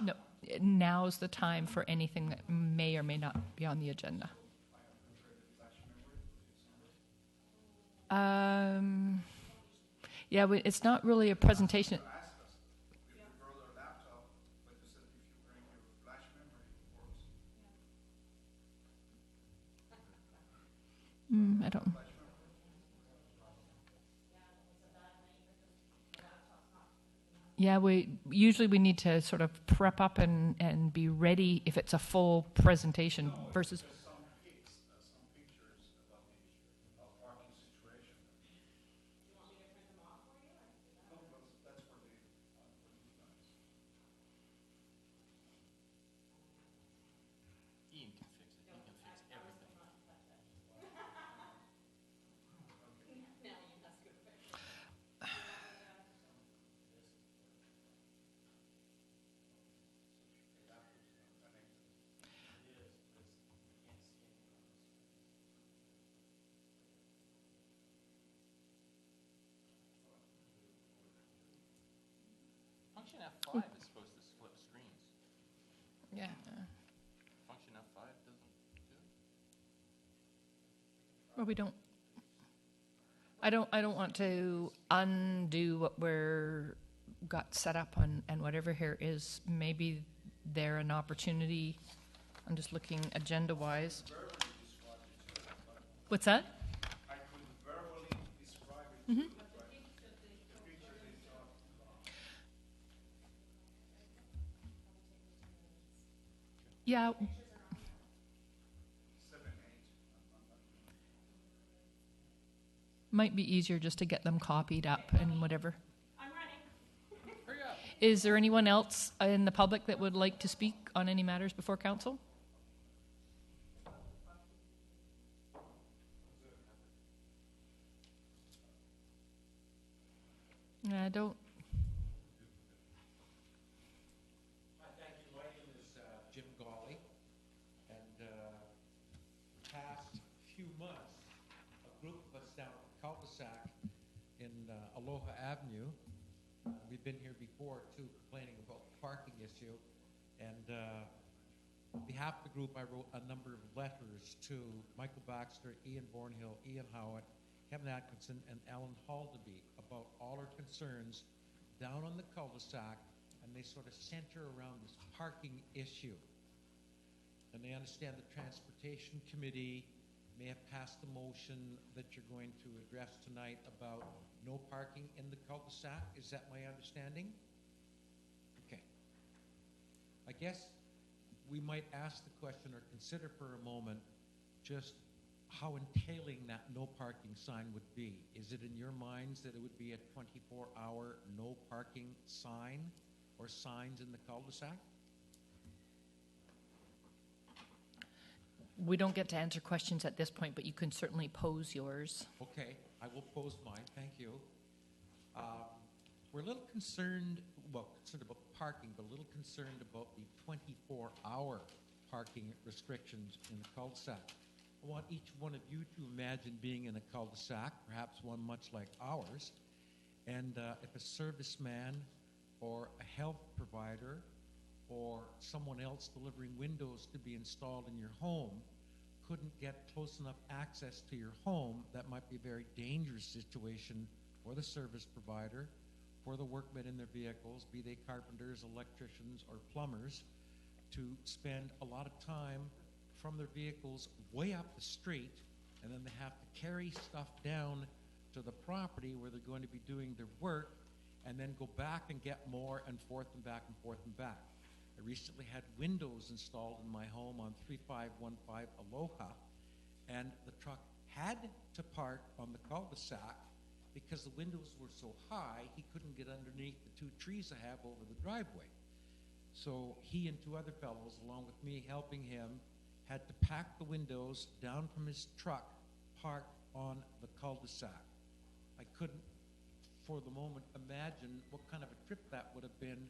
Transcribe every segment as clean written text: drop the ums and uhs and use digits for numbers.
No, now's the time for anything that may or may not be on the agenda. Yeah, it's not really a presentation. I don't. Yeah, we need to sort of prep up and be ready if it's a full presentation versus. Function F5 is supposed to flip screens. Yeah. Function F5 doesn't do it. Well, we don't. I don't want to undo what we're got set up on, and whatever here is maybe there an opportunity. I'm just looking agenda-wise. What's that? I could verbally describe it. Mm-hmm. Yeah. 7, 8. Might be easier just to get them copied up and whatever. I'm running. Hurry up. Is there anyone else in the public that would like to speak on any matters before council? I don't. Hi, thank you. My name is Jim Gawley, and past few months, a group of us down at the cul-de-sac in Aloha Avenue, we've been here before too, complaining about the parking issue, and on behalf of the group, I wrote a number of letters to Michael Baxter, Ian Bornhill, Ian Howitt, Kevin Atkinson, and Alan Haldaby about all our concerns down on the cul-de-sac, and they sort of center around this parking issue. And they understand the Transportation Committee may have passed a motion that you're going to address tonight about no parking in the cul-de-sac. Is that my understanding? Okay. I guess we might ask the question or consider for a moment just how entailing that no parking sign would be. Is it in your minds that it would be a 24-hour no parking sign or signs in the cul-de-sac? We don't get to answer questions at this point, but you can certainly pose yours. Okay, I will pose mine. Thank you. We're a little concerned, concerned about parking, but a little concerned about the 24-hour parking restrictions in the cul-de-sac. I want each one of you to imagine being in a cul-de-sac, perhaps one much like ours, and if a serviceman or a health provider or someone else delivering windows to be installed in your home couldn't get close enough access to your home, that might be a very dangerous situation for the service provider, for the workmen in their vehicles, be they carpenters, electricians, or plumbers, to spend a lot of time from their vehicles way up the street, and then they have to carry stuff down to the property where they're going to be doing their work, and then go back and get more, and forth and back and forth and back. I recently had windows installed in my home on 3515 Aloha, and the truck had to park on the cul-de-sac because the windows were so high he couldn't get underneath the 2 trees I have over the driveway. So he and 2 other fellows, along with me helping him, had to pack the windows down from his truck parked on the cul-de-sac. I couldn't, for the moment, imagine what kind of a trip that would have been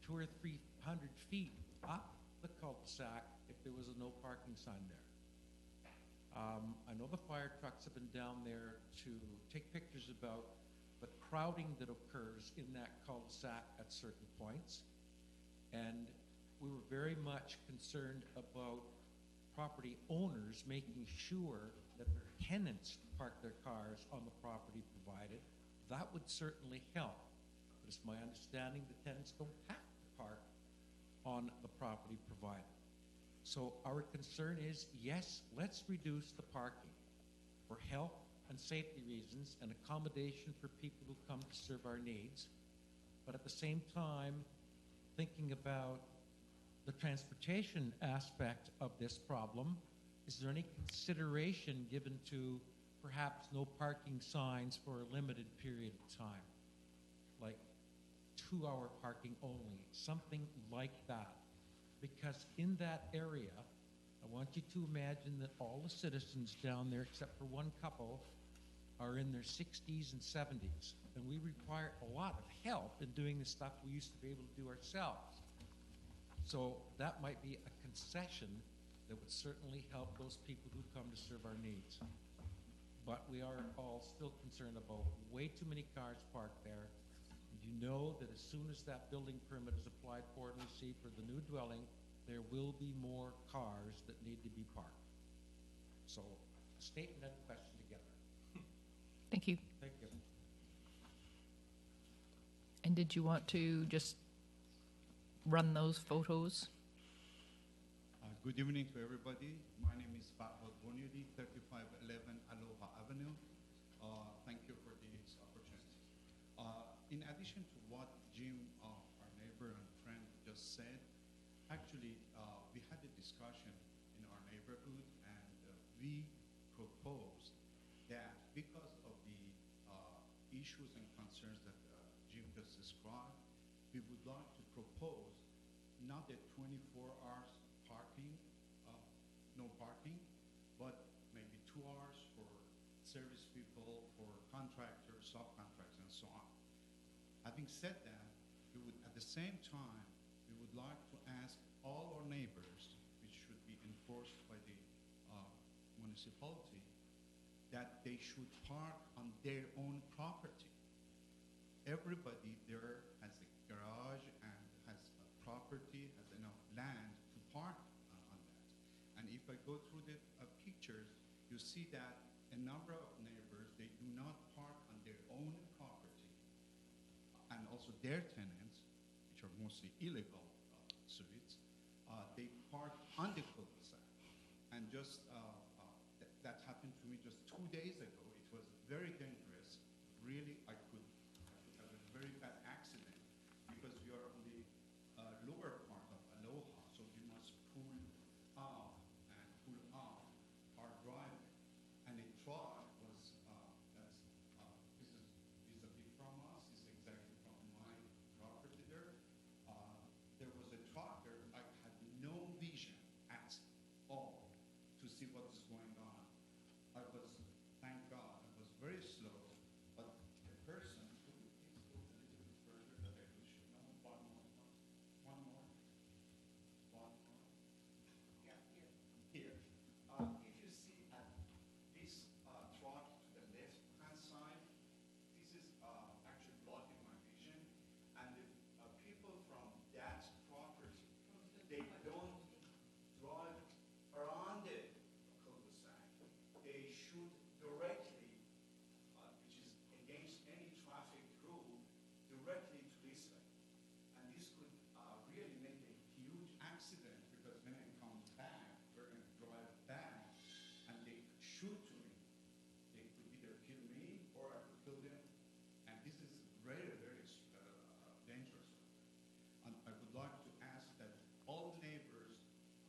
200 or 300 feet up the cul-de-sac if there was a no parking sign there. I know the fire trucks have been down there to take pictures about the crowding that occurs in that cul-de-sac at certain points. And very much concerned about property owners making sure that their tenants park their cars on the property provided. That would certainly help. But it's my understanding the tenants don't have to park on the property provided. So our concern is, yes, let's reduce the parking for health and safety reasons and accommodation for people who come to serve our needs. But at the same time, thinking about the transportation aspect of this problem, is there any consideration given to perhaps no parking signs for a limited period of time? Like 2-hour parking only, something like that. Because in that area, I want you to imagine that all the citizens down there, except for one couple, are in their 60s and 70s. And we require a lot of help in doing the stuff we used to be able to do ourselves. So that might be a concession that would certainly help those people who come to serve our needs. But we are all still concerned about way too many cars parked there. And you know that as soon as that building permit is applied for and received for the new dwelling, there will be more cars that need to be parked. So, statement and question together. Thank you. Thank you. And did you want to just run those photos? Good evening to everybody. My name is Fatbot Bonyudi, 3511 Aloha Avenue. Thank you for this opportunity. In addition to what Jim, our neighbor and friend, just said, actually, we had a discussion in our neighborhood, and we proposed that because of the issues and concerns that Jim just described, we would like to propose not a 24 hours parking, no parking, but maybe 2 hours for service people, for contractors, subcontractors, and so on. Having said that, we would, at the same time, we would like to ask all our neighbors, which should be enforced by the municipality, that they should park on their own property. Everybody there has a garage and has a property, has enough land to park on that. And if I go through the pictures, you see that a number of neighbors, they do not park on their own property. And also their tenants, which are mostly illegal suites, they park on the cul-de-sac. And just that happened to me just 2 days ago. It was very dangerous. Really, I could have a very bad accident because we are on the lower part of Aloha, so we must pull out and pull out our driveway. And a truck was, this is vis-a-vis from us, this is exactly from my property there. There was a truck there. I had no vision at all to see what is going on. Thank God, I was very slow, but the person, could you please go a little bit further that I could show? No, one more. Yeah, here. If you see at this truck to the left-hand side, this is actually blocking my vision, and the people from that property, they don't drive around the cul-de-sac. They shoot directly, which is against any traffic rule, directly to this way. And this could really make a huge accident, because when I come back, we're going to drive back, and they shoot to me. They could either kill me or I could kill them. And this is very, very dangerous. And I would like to ask that all neighbors,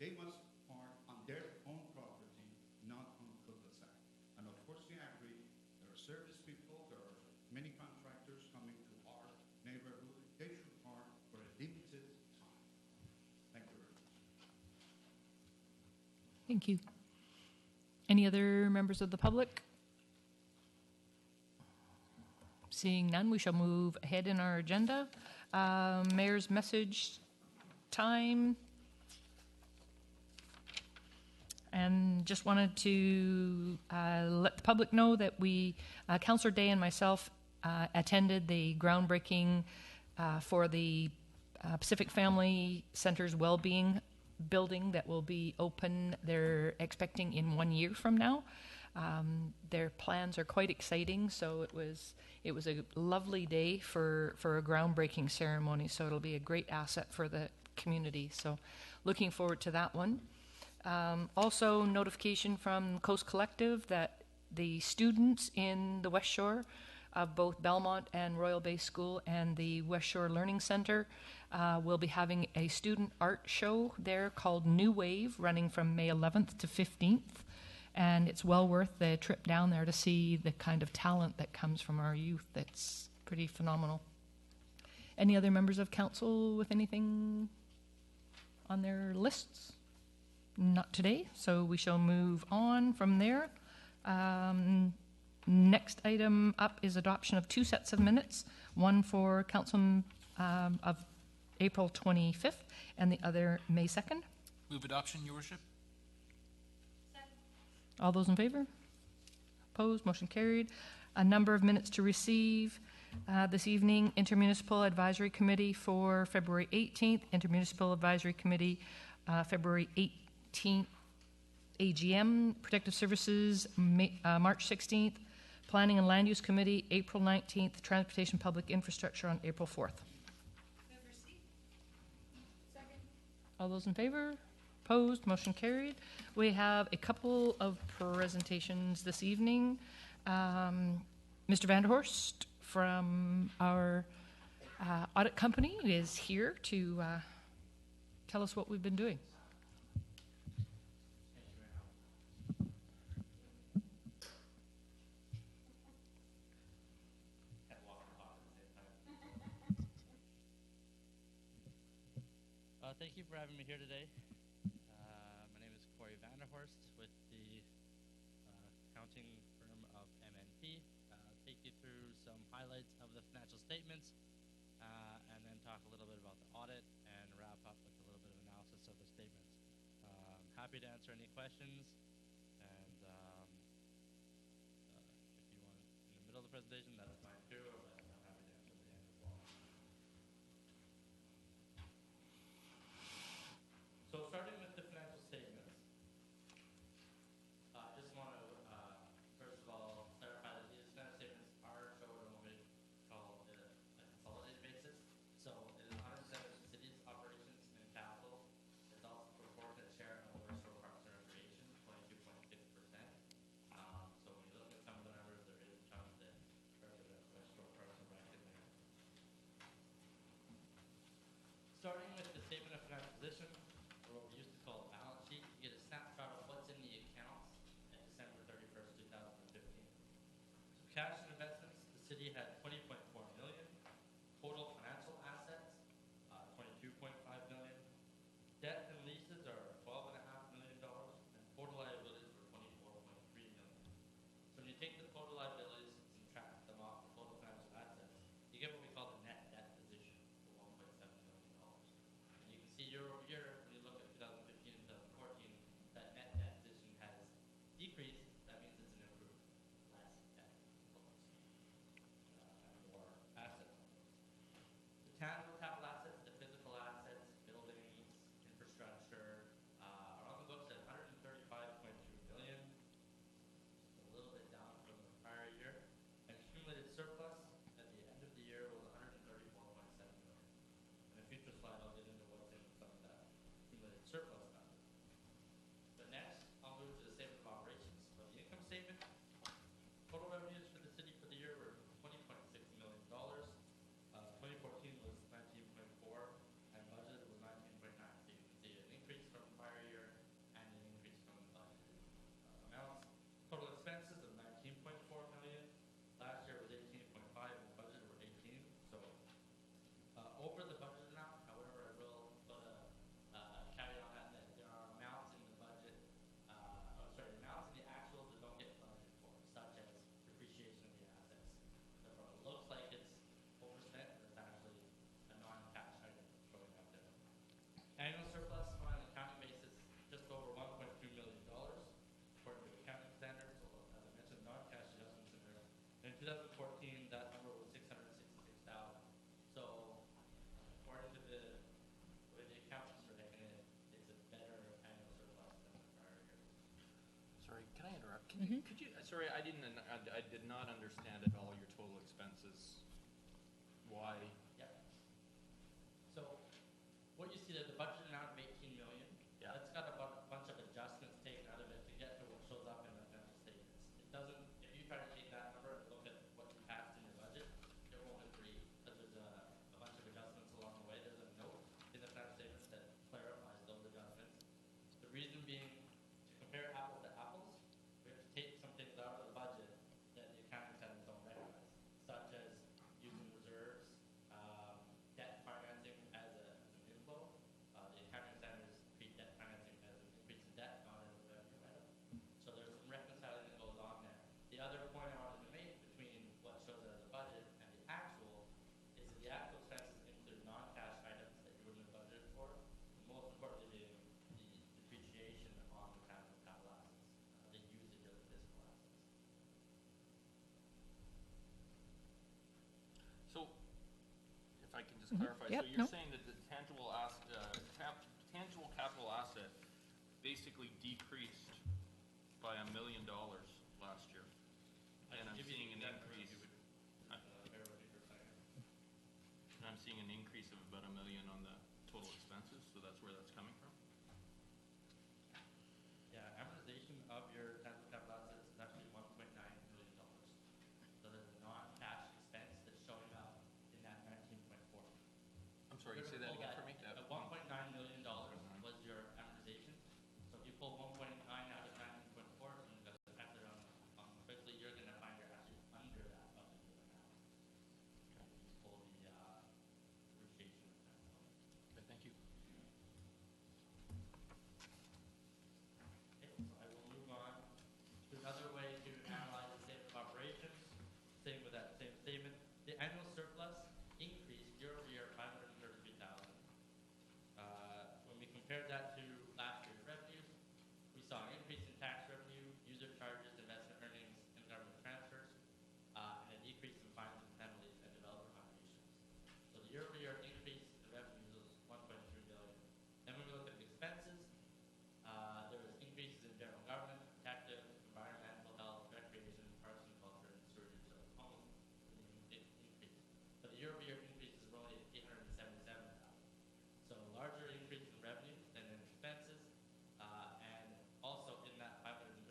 they must park on their own property, not on cul-de-sac. And of course, we agree, there are service people, there are many contractors coming to our neighborhood. They should park for a limited time. Thank you very much. Thank you. Any other members of the public? Seeing none, we shall move ahead in our agenda. Mayor's message time. And just wanted to let the public know that Councillor Day and myself attended the groundbreaking for the Pacific Family Center's Wellbeing building that will be open, they're expecting in 1 year from now. Their plans are quite exciting, so it was a lovely day for a groundbreaking ceremony, so it'll be a great asset for the community. So looking forward to that one. Also, notification from Coast Collective that the students in the West Shore of both Belmont and Royal Bay School and the West Shore Learning Center will be having a student art show there called New Wave, running from May 11th to 15th. And it's well worth the trip down there to see the kind of talent that comes from our youth. That's pretty phenomenal. Any other members of council with anything on their lists? Not today, so we shall move on from there. Next item up is adoption of 2 sets of minutes, one for council of April 25th and the other May 2nd. Move adoption, Your Worship. All those in favor? Opposed? Motion carried. A number of minutes to receive this evening. Intermunicipal Advisory Committee for February 18th. Intermunicipal Advisory Committee February 18th. AGM. Protective Services March 16th. Planning and Land Use Committee April 19th. Transportation Public Infrastructure on April 4th. All those in favor? Opposed? Motion carried. We have a couple of presentations this evening. Mr. Vanderhorst from our audit company is here to tell us what we've been doing. Thank you for having me here today. My name is Cory Vanderhorst with the accounting firm of MNP. Take you through some highlights of the financial statements and then talk a little bit about the audit and wrap up with a little bit of analysis of the statements. Happy to answer any questions, and if you want in the middle of the presentation, that's fine too, but I'm happy to answer at the end as well. So starting with the financial statements, I just want to first of all clarify that these financial statements are showed on what we call a consolidated basis. So it is 100% of the city's operations and capital. It's also proportionate share of the West Shore Parks and Recreation, 22.6%. So when you look at some of the numbers, there is a chunk that represents West Shore Parks and Rec in there. Starting with the statement of financial position, or what we used to call a balance sheet, you get a snapshot of what's in the accounts at December 31st, 2015. So cash and investments, the city had 20.4 million. Total financial assets, 22.5 million. Debt and leases are $12.5 million, and total liabilities were 24.3 million. So when you take the total liabilities and subtract them off the total financial assets, you get what we call the net debt position of $1.7 million. And you can see year over year, when you look at 2015 and 2014, that net debt position has decreased. That means it's an improvement, less debt, of course. Could you, sorry, I did not understand at all your total expenses. Why? Yep. So what you see there, the budget amount of 18 million, Yeah. that's got a bunch of adjustments taken out of it to get to what shows up in the financial statements. It doesn't, if you try to take that number and look at what you passed in your budget, it won't agree because there's a bunch of adjustments along the way. There's a note in the financial statements that clarifies those adjustments. The reason being, to compare apples to apples, we have to take some things out of the budget that the accounting standards don't recognize, such as using reserves, debt financing as an inflow. The accounting standards treat debt financing as an increase in debt, not as a revenue item. So there's some reconciling that goes on there. The other point I wanted to make between what shows as a budget and the actual is that the actual expenses include non-cash items that you wouldn't have budgeted for. Most importantly being the depreciation on the capital assets, the usage of the physical assets. So, if I can just clarify, Yep, so you're no. saying that the tangible tangible capital asset basically decreased by $1 million last year, I and can I'm give you seeing an the exact increase. numbers, bear with me for a second. And I'm seeing an increase of about $1 million on the total expenses, so that's where that's coming from. Yeah, amortization of your tangible capital assets is actually $1.9 million. So there's a non-cash expense that's showing up in that 19.4. I'm sorry, say that again for me? $1.9 million was your amortization. So if you pull 1.9 out of 19.4 and you guys add it on quickly, you're going to find you're actually under that budgeted amount. If you pull the depreciation expense out. Okay, thank you. Okay, so I will move on to another way to analyze the statement of operations. Same with that same statement. The annual surplus increased year over year 533,000. When we compared that to last year's revenues, we saw an increase in tax revenue, user charges, investment earnings, and government transfers, and a decrease in fines and penalties and developer contributions. So the year over year increase in revenues was 1.3 billion. Then when we look at the expenses, there was increases in general government, protective, environmental health, recreation, parks and culture, and sewerage. So it's almost an increase. But the year over year increases were only 877,000. So a larger increase in revenue than in expenses, and also in that $533,000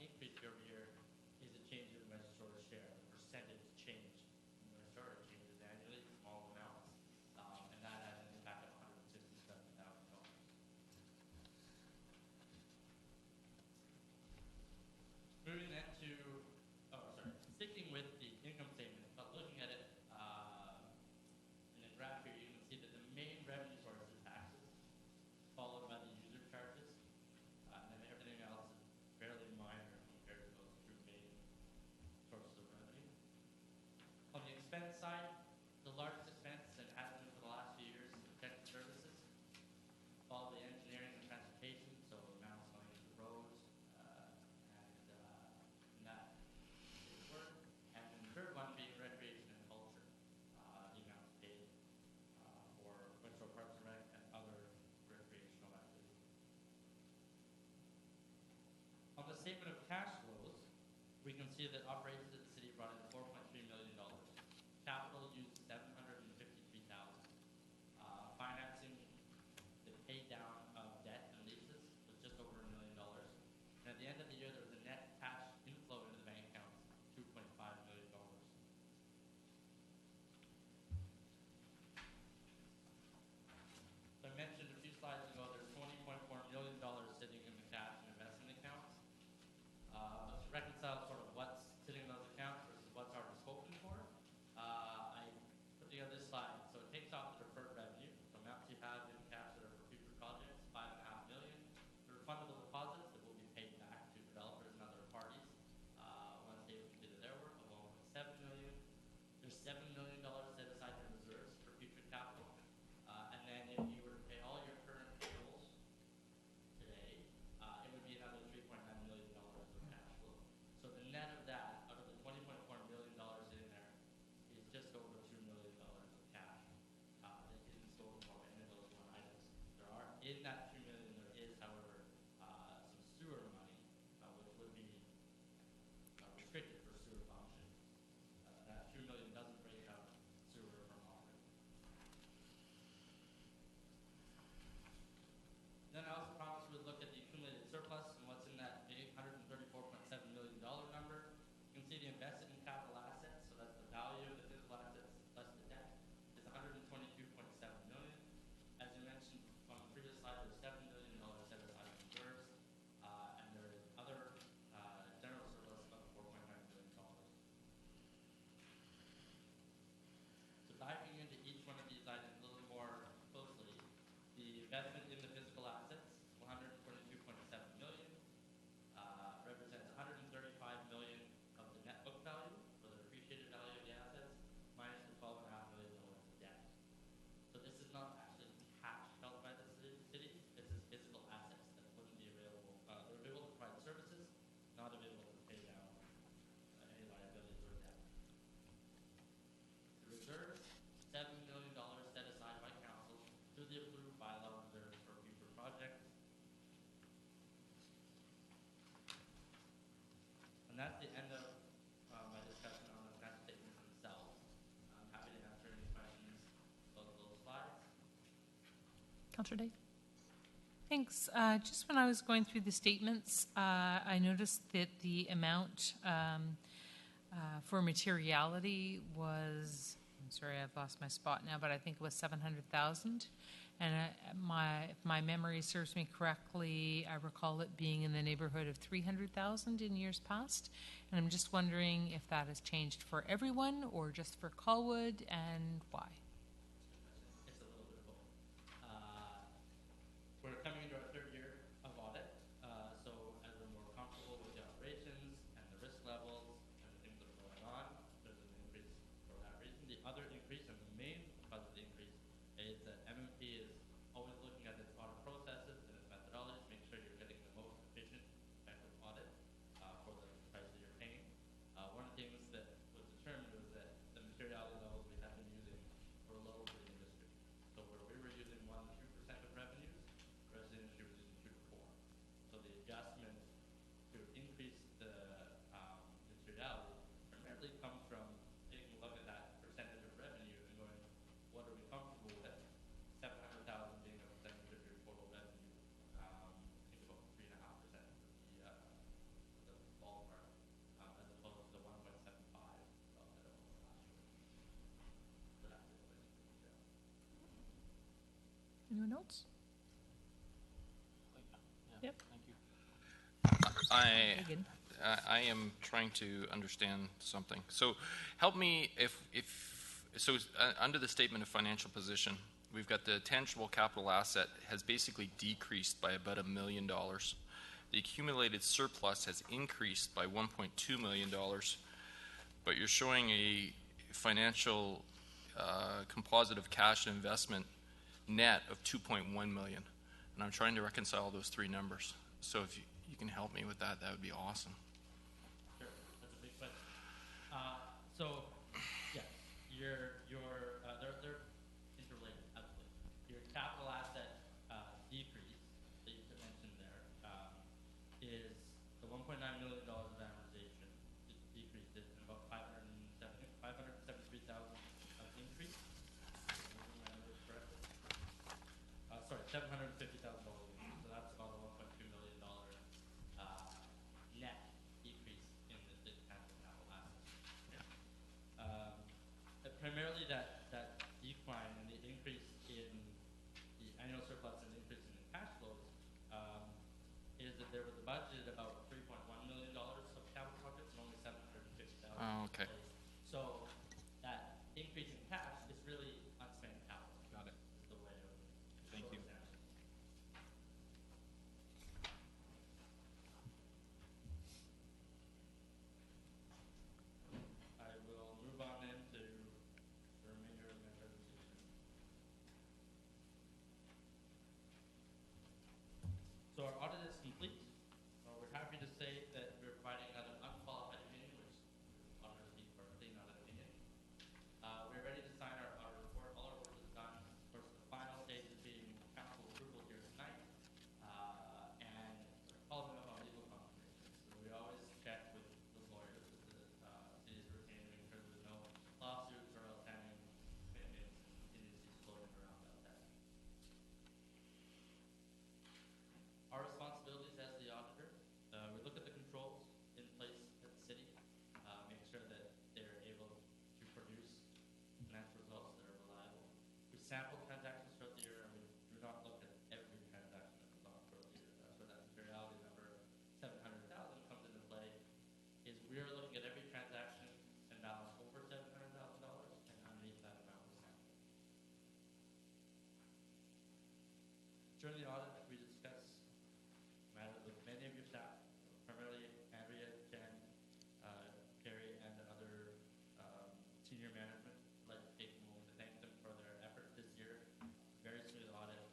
increase year over year is a change in the registrar's share, the percentage change. The registrar changes annually, small amounts, and that had an impact of $167,000. Moving then to, sticking with the income statement, but looking at it in a graph here, you can see that the main revenue source is taxes, followed by the user charges, and then everything else is fairly minor compared to those two main sources of revenue. On the expense side, the largest expense, and has been for the last few years, is protective services, followed by engineering and transportation, so amounts going into roads, and that is work. And then the third one being recreation and culture, the amounts paid for Windsor Parks and Rec and other recreational activities. On the statement of cash flows, we can see that operations of the city brought in $4.3 million. Capital used $753,000. Financing, the pay down of debt and leases was just over $1 million. And at the end of the year, there was a net cash inflow into the bank accounts of $2.5 million. So I mentioned a few slides ago, there's $20.4 million sitting in the cash and investment accounts. Let's reconcile sort of what's sitting in those accounts versus what's already spoken for. I put together this slide. So it takes off the deferred revenue, the amounts you have in cash that are for future projects, $5.5 million. The refundable deposits that will be paid back to developers and other parties once they've completed their work, along with $7 million. There's $7 million set aside in reserves for future capital. And then if you were to pay all your current bills today, it would be another $3.9 million of cash flow. So the investment in the physical assets, 122.7 million, represents 135 million of the net book value, or the depreciated value of the assets, minus the 12.5 million dollars of debt. So this is not actually cash held by the city. This is physical assets that wouldn't be available. They're available to provide services, not available to pay down any liabilities or debt. The reserves, $7 million set aside by council through the approved bylaw reserves for future projects. And that's the end of my discussion on the financial statements themselves. I'm happy to answer any questions about those slides. Councillor Day? Thanks. Just when I was going through the statements, I noticed that the amount for materiality was, I'm sorry, I've lost my spot now, but I think it was 700,000. And if my memory serves me correctly, I recall it being in the neighborhood of 300,000 in years past. And I'm just wondering if that has changed for everyone or just for Colwood, and why. It's a little bit of both. We're coming into our third year of audit, so as we're more comfortable with the operations and the risk levels and the things that are going on, there's an increase for that reason. The other increase, and the main cause of the increase, is that MMP is always looking at its audit processes and its methodologies to make sure you're getting the most efficient, effective audit for the price that you're paying. One of the things that was determined was that the materiality levels we have been using were low for the industry. So where we were using 1 to 2% of revenues, the rest of the industry was using 2 to 4. So the adjustment to increase the materiality primarily comes from taking a look at that percentage of revenue and going, what are we comfortable with? 700,000 being a percentage of your total revenue. I think about 3.5% of the ballpark, as opposed to the 1.75 that it was last year. So that's the difference. Anyone else? Yep. Thank you. Megan. I am trying to understand something. So help me under the statement of financial position, we've got the tangible capital asset has basically decreased by about $1 million. The accumulated surplus has increased by $1.2 million, but you're showing a financial composite of cash and investment net of $2.1 million. And I'm trying to reconcile those three numbers. So if you can help me with that, that would be awesome. Sure, that's a big question. So, yes, they're interrelated, absolutely. Your capital asset decrease that you mentioned there is the $1.9 million of amortization. It decreased it, and about $573,000 of increase. Sorry, $750,000 increase. So that's about a $1.2 million net decrease in the tangible capital assets. Primarily that decline and the increase in the annual surplus and the increase in the cash flows is that there was budgeted about $3.1 million during the audit, we discussed matters with many of your staff, primarily Andrea, Jen, Cory, and other senior management. I'd like to take a moment to thank them for their effort this year. Very smooth audit,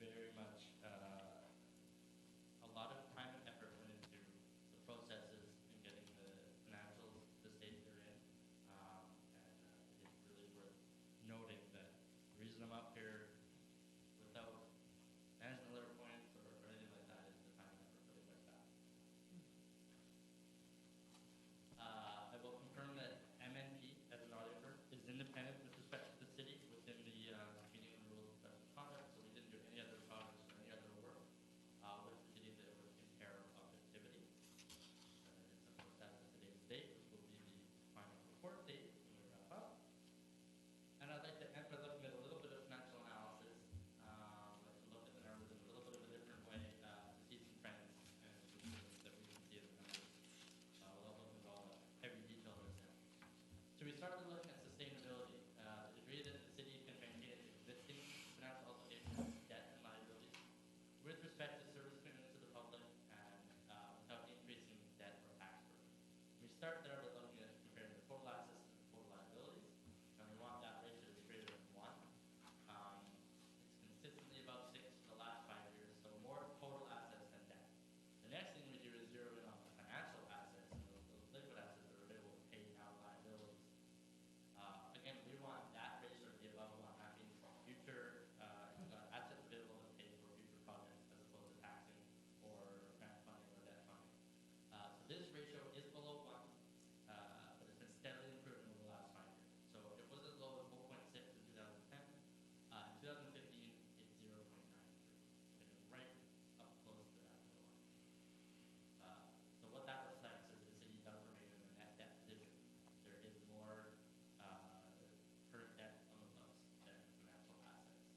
very much a lot of time and effort went into the processes and getting the financials the state they're in. And it's really worth noting that the reason I'm up here without management letter points or anything like that is the time and effort put in by staff. I will confirm that MNP as an auditor is independent with respect to the city within the meeting of the rules of professional conduct, so we didn't do any other projects or any other work with the city that would impair objectivity. It's of course that is today's date, which will be the final report date when we wrap up. And I'd like to end by looking at a little bit of financial analysis. I'd like to look at the numbers in a little bit of a different way to see some trends and that we can see the numbers without looking at all the heavy detail that's in. So we started looking at sustainability. The degree that the city can maintain its existing financial obligations, debt, and liabilities with respect to service payments to the public and without increasing debt or tax burden. We start there by looking at comparing the total assets to the total liabilities, and we want that ratio to be greater than 1. It's consistently above 6 for the last 5 years, so more total assets than debt. The next thing we do is zero in on the financial assets and those liquid assets that are available to pay now liabilities. Again, we want that ratio to be above 1. That means future assets available to pay for future projects as opposed to taxing or grant funding or debt funding. So this ratio is below 1, but it's been steadily improving over the last 5 years. So it was as low as 4.6 in 2010. In 2015, it's 0.93. Getting right up close to that number 1. So what that reflects is the city does remain in a net debt position. There is more current debt on the books than financial assets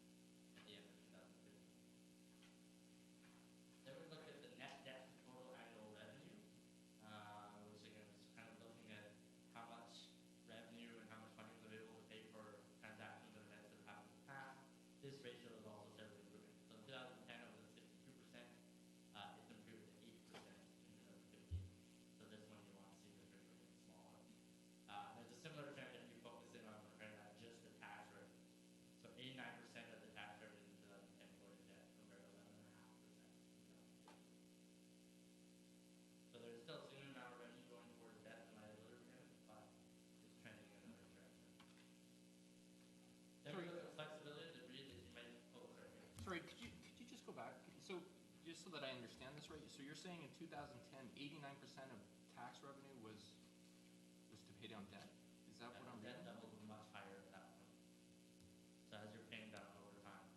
at the end of 2015. Then we look at the net debt to total annual revenue, which again is kind of looking at how much revenue and how much money was available to pay for transactions and events that have happened in the past. This ratio is also steadily improving. So in 2010 it was at 62%. It's improved to 8% in 2015. So this one you want to see this ratio getting smaller. There's a similar trend if you focus in on comparing that just the tax revenue. So 89% of the tax revenue in 2010 were in debt compared to 11.5% in 2015. So there's still a significant amount of revenue going towards debt and liability payments, but it's trending in another direction. Then we look at flexibility, the degree that you might. Oh, sorry. Sorry, could you just go back? So just so that I understand this right, so you're saying in 2010, 89% of tax revenue was to pay down debt? Is that what I'm Debt reading? levels were much higher at that point. So as you're paying down over time,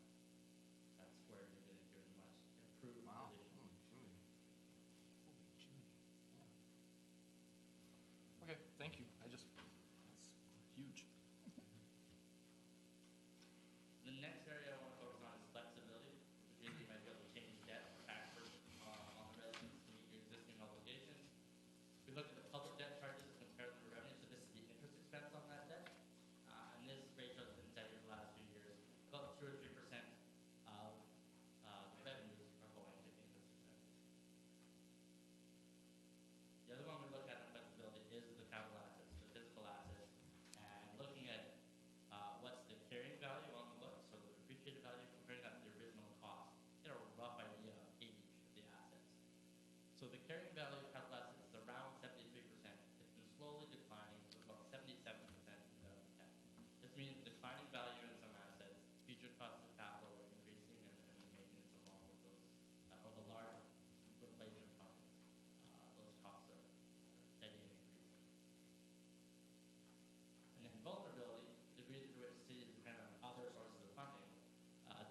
that's where you're getting to a much improved Wow. position. Holy Jiminy. Holy Jiminy. Yeah. Okay, thank you. That's huge. The next area I want to focus on is flexibility, which means you might be able to change debt or tax burden on the residents to meet your existing obligations. We look at the public debt charges and compare them to revenue, so this is the interest expense on that debt. And this ratio has been steady over the last few years. About 2 or 3% of the revenues are going to interest expenses. The other one we look at in flexibility is the capital assets, the physical assets, and looking at what's the carrying value on the books, so the depreciated value, comparing that to the original cost. Get a rough idea of age of the assets. So the carrying value of capital assets is around 73%. It's been slowly declining to about 77% in 2010. This means declining value in some assets, future costs of capital are increasing, and the maintenance along with those, or the large replacement projects, those costs are steady and increasing. And then vulnerability, the degree to which cities depend on other sources of funding.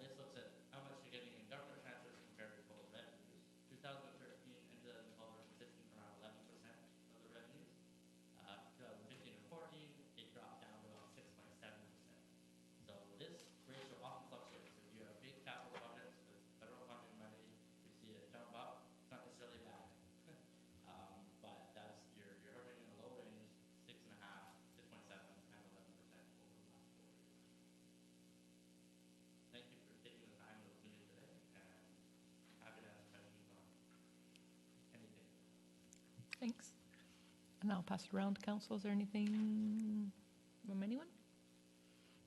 This looks at how much you're getting in government transfers compared to total revenues. 2013 and 2012 are I'll pass it around to council. Is there anything from anyone?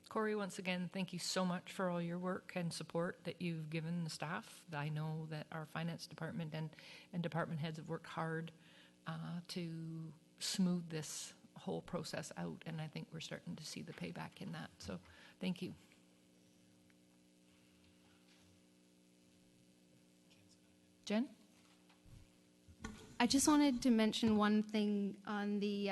Cory, once again, thank you so much for all your work and support that you've given the staff. I know that our finance department and department heads have worked hard to smooth this whole process out, and I think we're starting to see the payback in that. So thank you. Jen? I just wanted to mention one thing on the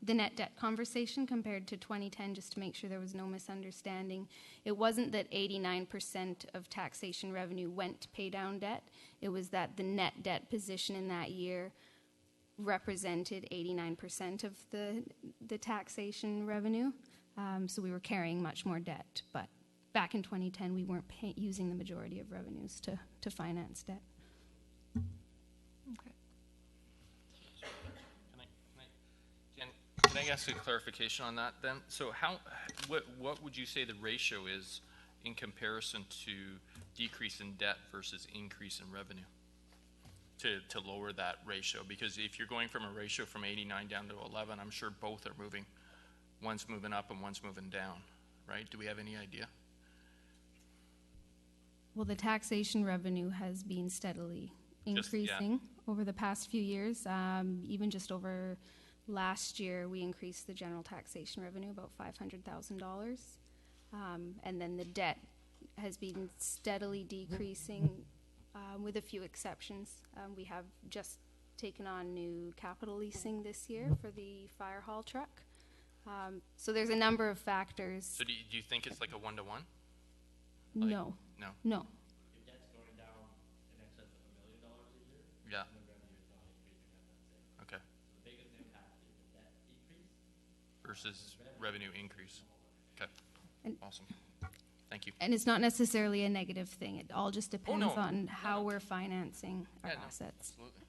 net debt conversation compared to 2010, just to make sure there was no misunderstanding. It wasn't that 89% of taxation revenue went to pay down debt. It was that the net debt position in that year represented 89% of the taxation revenue. So we were carrying much more debt. But back in 2010, we weren't using the majority of revenues to finance debt. Okay. Can I ask a clarification on that then? So what would you say the ratio is in comparison to decrease in debt versus increase in revenue to lower that ratio? Because if you're going from a ratio from 89 down to 11, I'm sure both are moving. One's moving up and one's moving down, right? Do we have any idea? Well, the taxation revenue has been steadily increasing over the past few years. Even just over last year, we increased the general taxation revenue about $500,000. And then the debt has been steadily decreasing with a few exceptions. We have just taken on new capital leasing this year for the fire hall truck. So there's a number of factors. So do you think it's like a 1-to-1? No. No. No. Your debt's going down in excess of $1 million a year. Yeah. And the revenue is not increasing at that same. Okay. So the biggest impact is the debt decrease. Versus revenue increase. Okay. And- Awesome. Thank you. And it's not necessarily a negative thing. It all just depends no. on how we're financing our Yeah, no, assets. absolutely.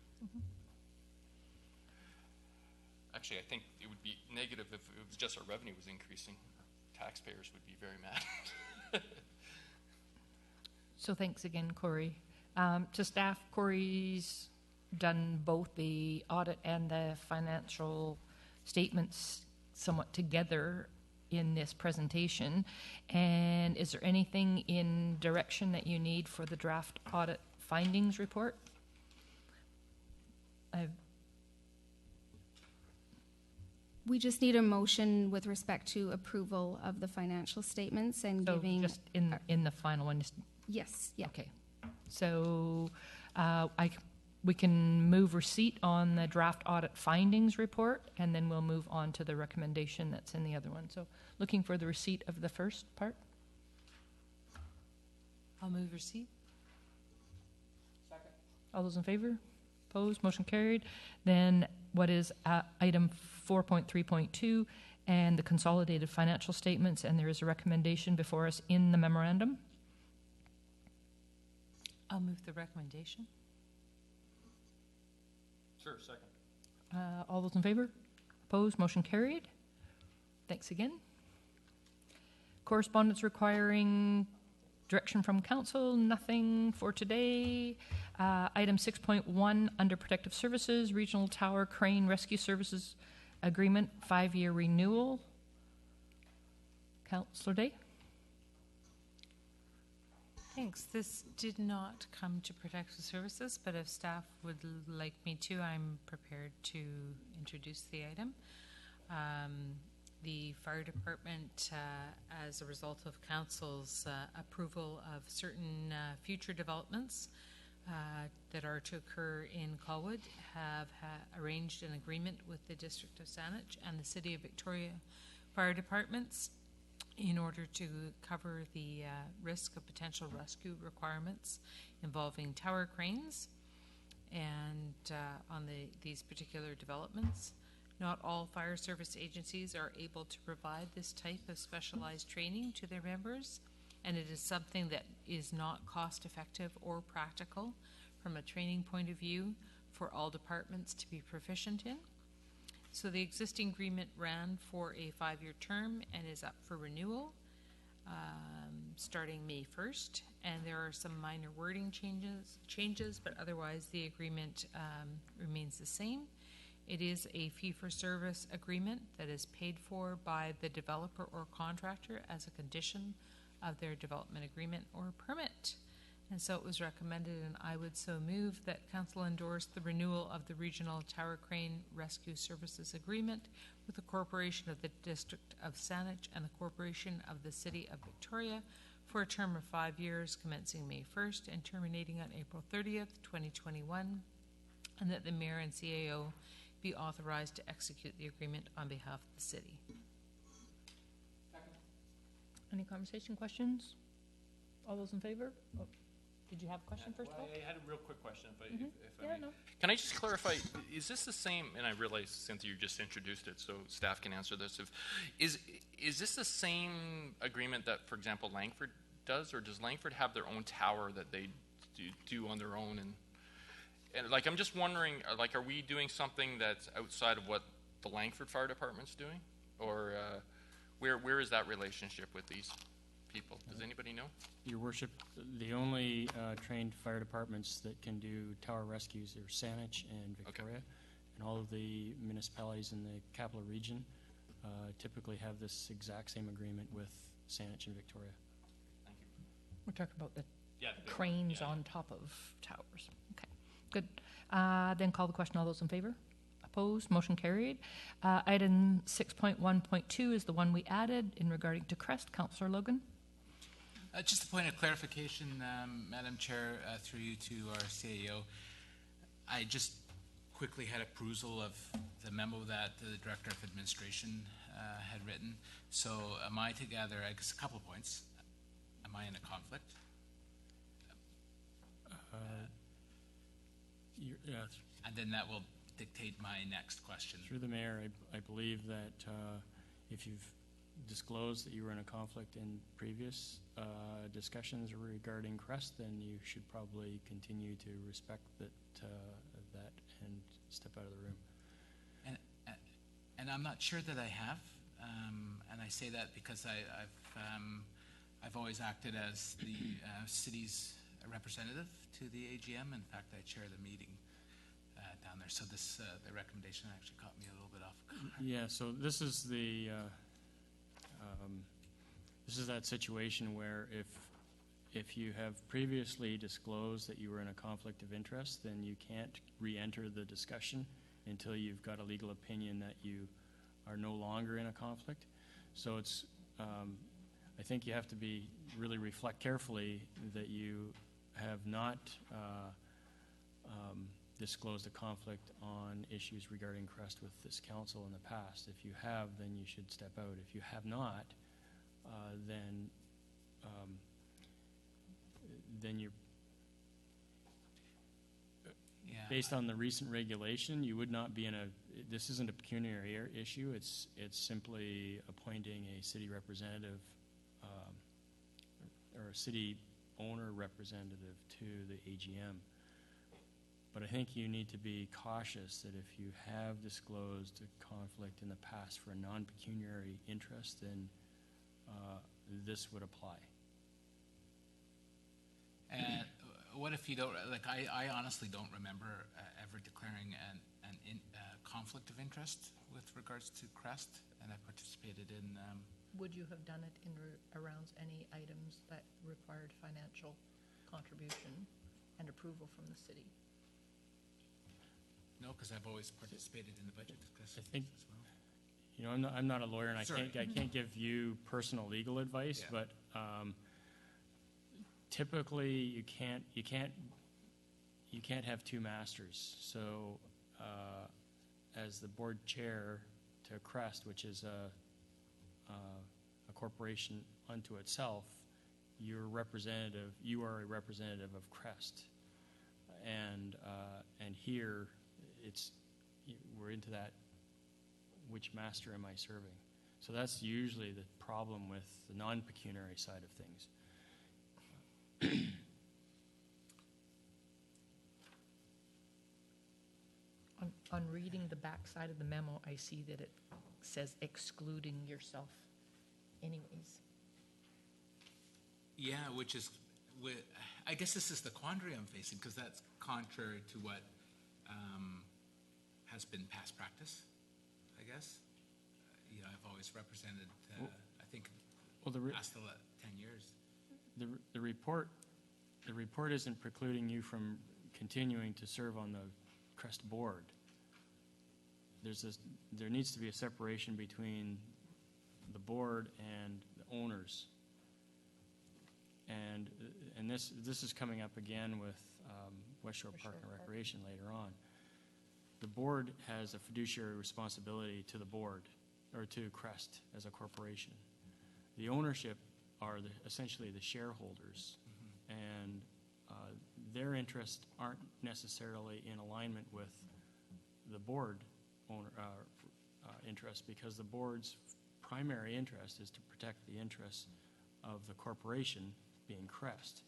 Actually, I think it would be negative if it was just our revenue was increasing. Taxpayers would be very mad. So thanks again, Cory. To staff, Cory's done both the audit and the financial statements somewhat together in this presentation. And is there anything in direction that you need for the draft audit findings report? We just need a motion with respect to approval of the financial statements and So giving. just in the final one, just Yes, yeah. okay. So we can move receipt on the draft audit findings report, and then we'll move on to the recommendation that's in the other one. So looking for the receipt of the first part. I'll move receipt. All those in favor? Opposed? Motion carried. Then what is item 4.3.2 and the consolidated financial statements, and there is a recommendation before us in the memorandum. I'll move the recommendation. Sure, second. All those in favor? Opposed? Motion carried. Thanks again. Correspondence requiring direction from council, nothing for today. Item 6.1, under protective services, Regional Tower Crane Rescue Services Agreement, 5-year renewal. Councillor Day? Thanks. This did not come to Protective Services, but if staff would like me to, I'm prepared to introduce the item. The fire department, as a result of council's approval of certain future developments that are to occur in Colwood, have arranged an agreement with the District of Saanich and the City of Victoria Fire Departments in order to cover the risk of potential rescue requirements involving tower cranes and on these particular developments. Not all fire service agencies are able to provide this type of specialized training to their members, and it is something that is not cost effective or practical from a training point of view for all departments to be proficient in. So the existing agreement ran for a 5-year term and is up for renewal starting May 1st, and there are some minor wording changes, but otherwise the agreement remains the same. It is a fee-for-service agreement that is paid for by the developer or contractor as a condition of their development agreement or permit. And so it was recommended, and I would so move, that council endorse the renewal of the Regional Tower Crane Rescue Services Agreement with the Corporation of the District of Saanich and the Corporation of the City of Victoria for a term of 5 years, commencing May 1st and terminating on April 30th, 2021, and that the mayor and CAO be authorized to execute the agreement on behalf of the city. Any conversation, questions? All those in favor? Oh, did you have a question first of all? I had a real quick question, if I Yeah, may. no. Can I just clarify, is this the same, and I realize, Cynthia, you just introduced it, so staff can answer this. Is this the same agreement that, for example, Langford does, or does Langford have their own tower that they do on their own? And like, I'm just wondering, like, are we doing something that's outside of what the Langford Fire Department's doing? Or where is that relationship with these people? Does anybody know? Your Worship, the only trained fire departments that can do tower rescues are Saanich and Victoria. Okay. And all of the municipalities in the capital region typically have this exact same agreement with Saanich and Victoria. Thank you. We're talking about the Yeah, cranes yeah. on top of towers. Okay, good. Then call the question. All those in favor? Opposed? Motion carried. Item 6.1.2 is the one we added in regarding to Crest. Councillor Logan. Just a point of clarification, Madam Chair, through you to our CAO. I just quickly had a perusal of the memo that the Director of Administration had written. So am I to gather, I guess, a couple of points. Am I in a conflict? And then that will dictate my next question. Through the mayor, I believe that if you've disclosed that you were in a conflict in previous discussions regarding Crest, then you should probably continue to respect that and step out of the room. And I'm not sure that I have, and I say that because I've always acted as the city's representative to the AGM. In fact, I chair the meeting down there. So this the recommendation actually caught me a little bit off guard. Yeah, so this is the this is that situation where if you have previously disclosed that you were in a conflict of interest, then you can't re-enter the discussion until you've got a legal opinion that you are no longer in a conflict. So it's I think you have to really reflect carefully that you have not disclosed a conflict on issues regarding Crest with this council in the past. If you have, then you should step out. If you have not, then you're based on the recent regulation, you would not be in this isn't a pecuniary issue. It's simply appointing a city representative or a city owner representative to the AGM. But I think you need to be cautious that if you have disclosed a conflict in the past for a non-pecuniary interest, then this would apply. And what if you don't, like, I honestly don't remember ever declaring an conflict of interest with regards to Crest, and I participated in... Would you have done it in around any items that required financial contribution and approval from the city? No, because I've always participated in the budget discussions I think, as well. you know, I'm not a lawyer, and Sorry. I can't give you personal legal advice, Yeah. but typically you can't have two masters. So as the board chair to Crest, which is a corporation unto itself, you are a representative of Crest, and here we're into that, which master am I serving? So that's usually the problem with the non-pecuniary side of things. On reading the back side of the memo, I see that it says excluding yourself anyways. Yeah, which is, I guess this is the quandary I'm facing, because that's contrary to what has been past practice, I guess. You know, I've always represented, I think, Well, last 10 years. the report isn't precluding you from continuing to serve on the Crest board. There needs to be a separation between the board and the owners. And this is coming up again with West Shore Park and Recreation later on. The board has a fiduciary responsibility to the board, or to Crest as a corporation. The ownership are essentially the shareholders, and their interests aren't necessarily in alignment with the board interest, because the board's primary interest is to protect the interests of the corporation, being Crest.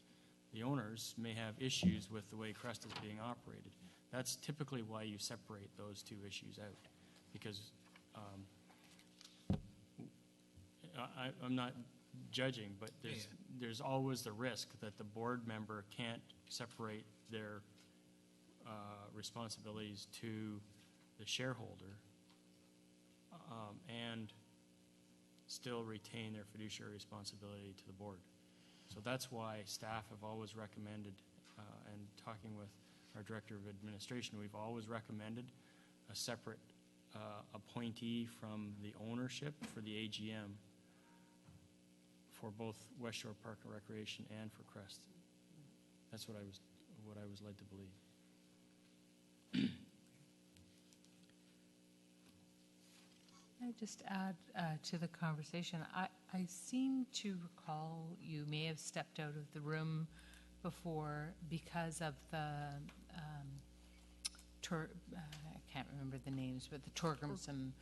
The owners may have issues with the way Crest is being operated. That's typically why you separate those two issues out, because I'm not judging, but there's always the risk that the board member can't separate their responsibilities to the shareholder and still retain their fiduciary responsibility to the board. So that's why staff have always recommended, and talking with our Director of Administration, we've always recommended a separate appointee from the ownership for the AGM for both West Shore Park and Recreation and for Crest. That's what I was led to believe. Can I just add to the conversation? I seem to recall you may have stepped out of the room before because of the I can't remember the names, but the Torgrimson,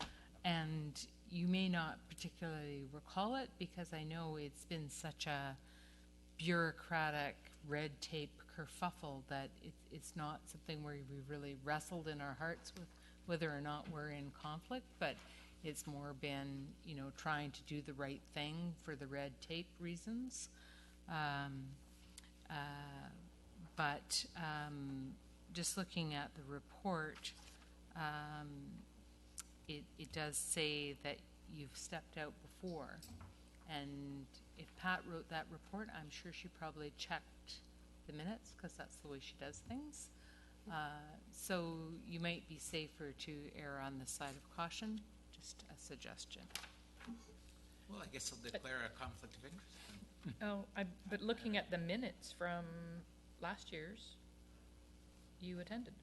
and you may not particularly recall it because I know it's been such a bureaucratic red tape kerfuffle that it's not something where we really wrestled in our hearts with whether or not we're in conflict, but it's more been, you know, trying to do the right thing for the red tape reasons. But just looking at the report, it does say that you've stepped out before. And if Pat wrote that report, I'm sure she probably checked the minutes because that's the way she does things. So you might be safer to err on the side of caution. Just a suggestion. Well, I guess I'll declare a conflict of interest. Oh, but looking at the minutes from last year's, you attended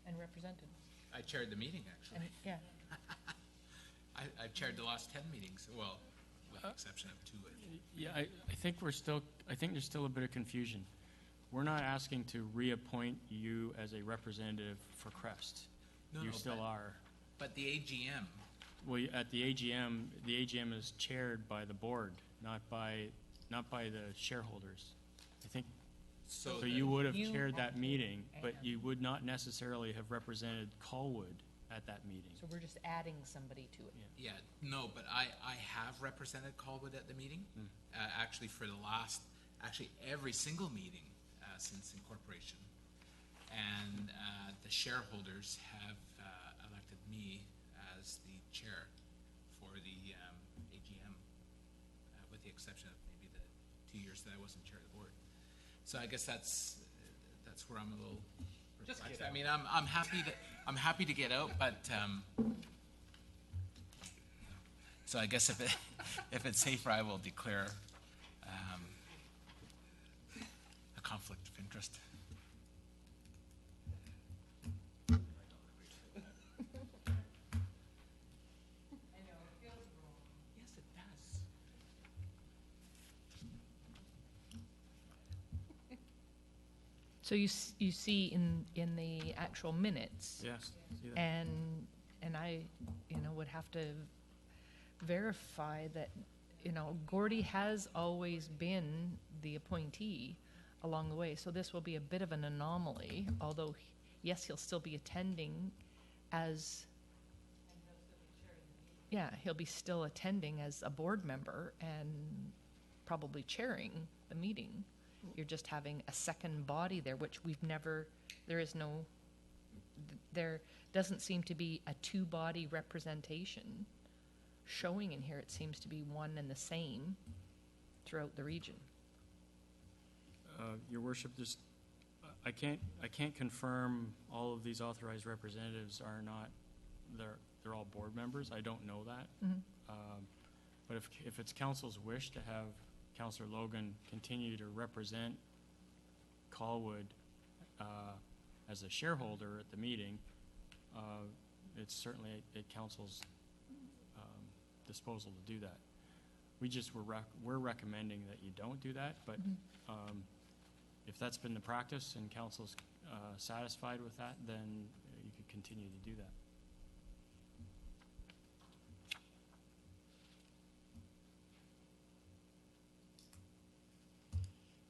and represented. I chaired the meeting, actually. And, yeah. I've chaired the last 10 meetings, well, with the exception of 2. Yeah, I think there's still a bit of confusion. We're not asking to reappoint you as a representative for Crest. You still are. But the AGM. Well, at the AGM is chaired by the board, not by the shareholders. I think. So you would have chaired that meeting, but you would not necessarily have represented Colwood at that meeting. So we're just adding somebody to it. Yeah, no, but I have represented Colwood at the meeting, actually for the last, every single meeting since incorporation. And the shareholders have elected me as the chair for the AGM, with the exception of maybe the 2 years that I wasn't chair of the board. So I guess that's where I'm a little perplexed. I mean, I'm happy to get out, but so I guess if it's safer, I will declare a conflict of interest. Yes, it does. So you see in the actual minutes. Yes. See that? And I, would have to verify that, Gordy has always been the appointee along the way. So this will be a bit of an anomaly, although, yes, he'll still be attending as, yeah, he'll be still attending as a board member and probably chairing the meeting. You're just having a second body there, which there is no, there doesn't seem to be a two-body representation showing in here. It seems to be one and the same throughout the region. Your Worship, just I can't confirm all of these authorized representatives are not. They're all board members. I don't know that. But if it's council's wish to have Councillor Logan continue to represent Colwood as a shareholder at the meeting, it's certainly at council's disposal to do that. We're recommending that you don't do that, but if that's been the practice and council's satisfied with that, then you could continue to do that.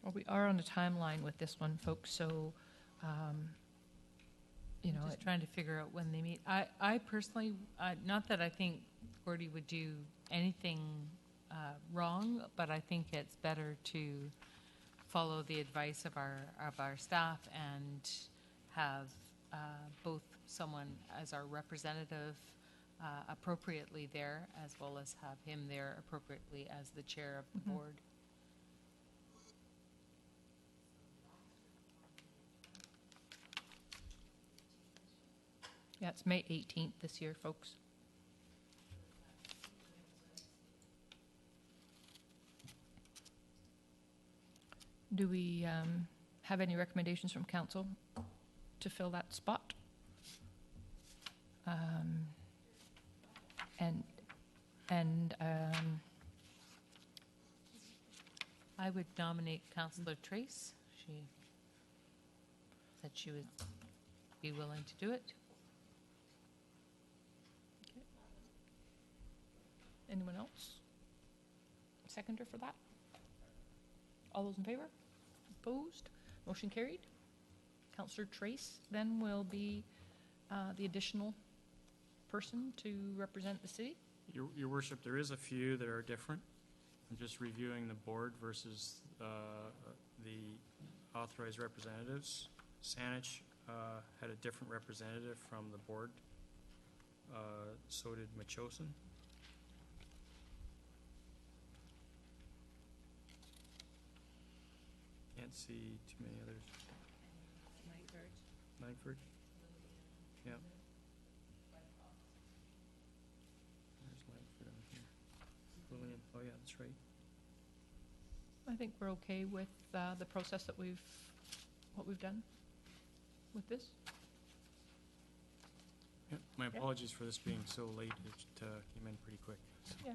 Well, we are on a timeline with this one, folks, so, you know, Just trying to figure out when they meet. I personally, not that I think Cory would do anything wrong, but I think it's better to follow the advice of our staff and have both someone as our representative appropriately there, as well as have him there appropriately as the chair of the board. yeah, it's May 18th this year, folks. Do we have any recommendations from council to fill that spot? I would nominate Councillor Trace. She said she would be willing to do it. Anyone else? Seconder for that? All those in favor? Opposed? Motion carried. Councillor Trace then will be the additional person to represent the city. Your Worship, there is a few that are different. I'm just reviewing the board versus the authorized representatives. Saanich had a different representative from the board. So did Machosen. Can't see too many others. Langford. Yeah. There's Langford on here. Lillian. Oh yeah, that's right. I think we're okay with the process that we've done with this. Yeah. My apologies for this being so late. It came in pretty quick. So. Yeah,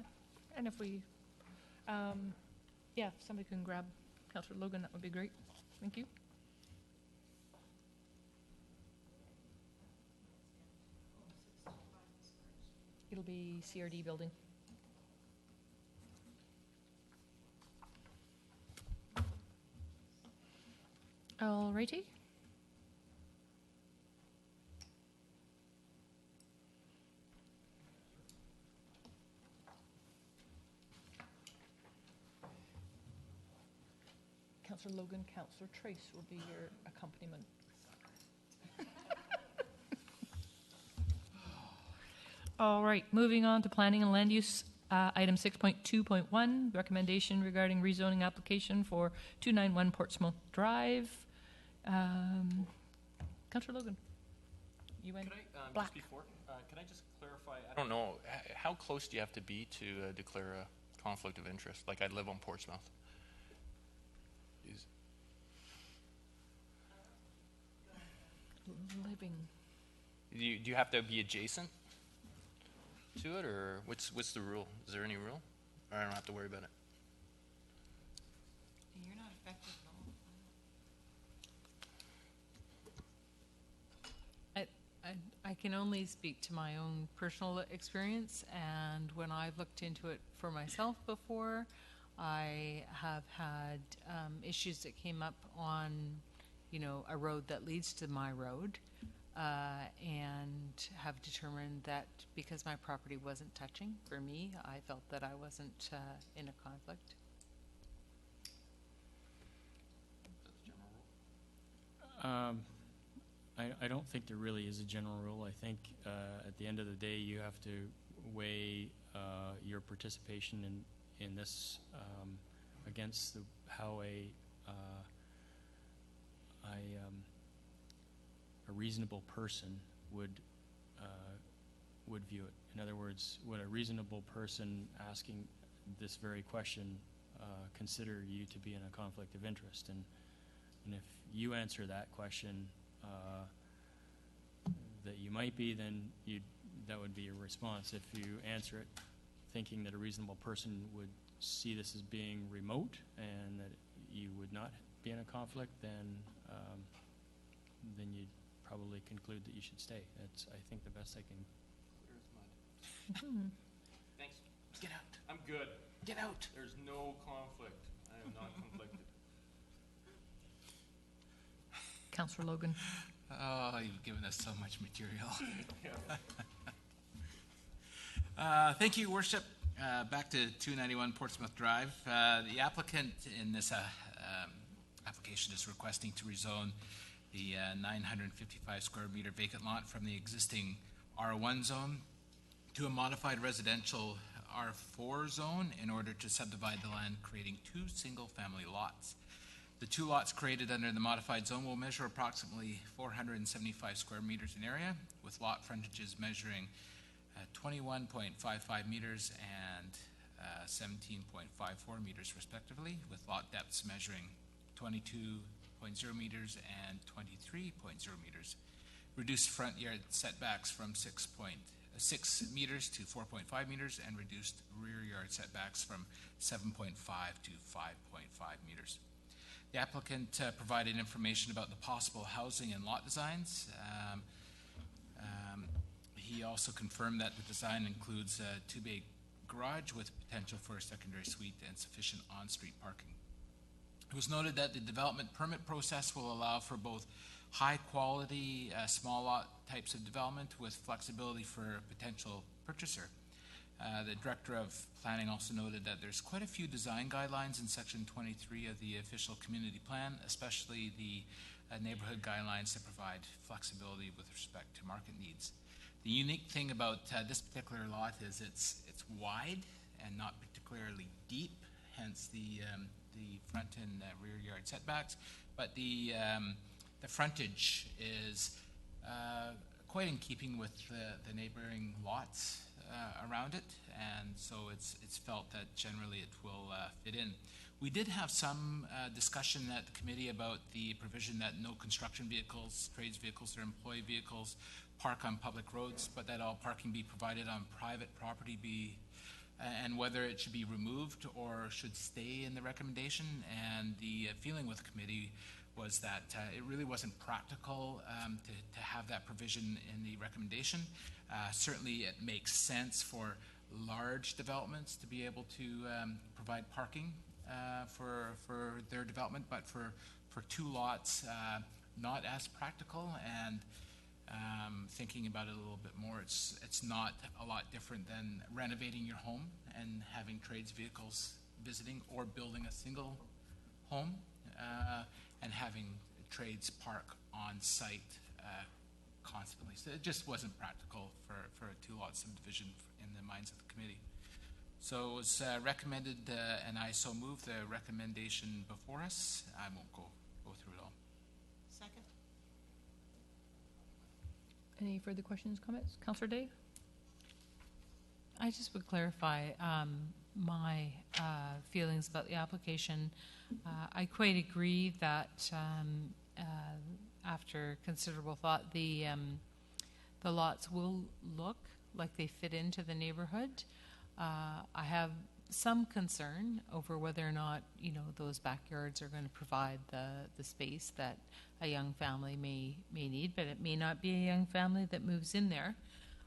and if we, yeah, if somebody can grab Councillor Logan, that would be great. Thank you. It'll be CRD building. All righty. Councillor Logan, Councillor Trace will be your accompaniment. All right, moving on to planning and land use, item 6.2.1, recommendation regarding rezoning application for 291 Portsmouth Drive. Councillor Logan, you went black. Just before, can I just clarify? I don't know, how close do you have to be to declare a conflict of interest? Like, I live on Portsmouth. Living. Do you have to be adjacent to it, or what's the rule? Is there any rule? Or I don't have to worry about it? You're not affected at all. I can only speak to my own personal experience, and when I've looked into it for myself before, I have had issues that came up on, you know, a road that leads to my road, and have determined that because my property wasn't touching, for me, I felt that I wasn't in a conflict. I I don't think there really is a general rule. I think at the end of the day, you have to weigh your participation in this against how a reasonable person would view it. In other words, would a reasonable person asking this very question consider you to be in a conflict of interest? And if you answer that question that you might be, then that would be your response. If you answer it thinking that a reasonable person would see this as being remote and that you would not be in a conflict, then you'd probably conclude that you should stay. That's, I think, the best I can. Clear as mud. Thanks. Get out. I'm good. Get out. There's no conflict. I am not conflicted. Councillor Logan. Oh, you've given us so much material. Thank you, Worship. Back to 291 Portsmouth Drive. The applicant in this application is requesting to rezone the 955 square meter vacant lot from the existing R1 zone to a modified residential R4 zone in order to subdivide the land, creating 2 single-family lots. The 2 lots created under the modified zone will measure approximately 475 square meters in area, with lot frontages measuring 21.55 meters and 17.54 meters respectively, with lot depths measuring 22.0 meters and 23.0 meters. Reduced front yard setbacks from 6 meters to 4.5 meters, and reduced rear yard setbacks from 7.5 to 5.5 meters. The applicant provided information about the possible housing and lot designs. He also confirmed that the design includes a 2-bay garage with potential for a secondary suite and sufficient on-street parking. It was noted that the development permit process will allow for both high-quality small lot types of development with flexibility for a potential purchaser. The Director of Planning also noted that there's quite a few design guidelines in Section 23 of the official community plan, especially the neighborhood guidelines that provide flexibility with respect to market needs. The unique thing about this particular lot is it's wide and not particularly deep, hence the front and rear yard setbacks, but the frontage is quite in keeping with the neighboring lots around it, and so it's felt that generally it will fit in. We did have some discussion at the committee about the provision that no construction vehicles, trades vehicles, or employee vehicles park on public roads, but that all parking be provided on private property and whether it should be removed or should stay in the recommendation. And the feeling with the committee was that it really wasn't practical to have that provision in the recommendation. Certainly it makes sense for large developments to be able to provide parking for their development, but for 2 lots, not as practical. And thinking about it a little bit more, it's not a lot different than renovating your home and having trades vehicles visiting, or building a single home and having trades park on site constantly. So it just wasn't practical for a 2-lot subdivision in the minds of the committee. So it was recommended, and I so move the recommendation before us. I won't go through it all. Second. Any further questions, comments? Councillor Day? I just would clarify my feelings about the application. I quite agree that after considerable thought, the lots will look like they fit into the neighborhood. I have some concern over whether or not, those backyards are going to provide the space that a young family may need, but it may not be a young family that moves in there.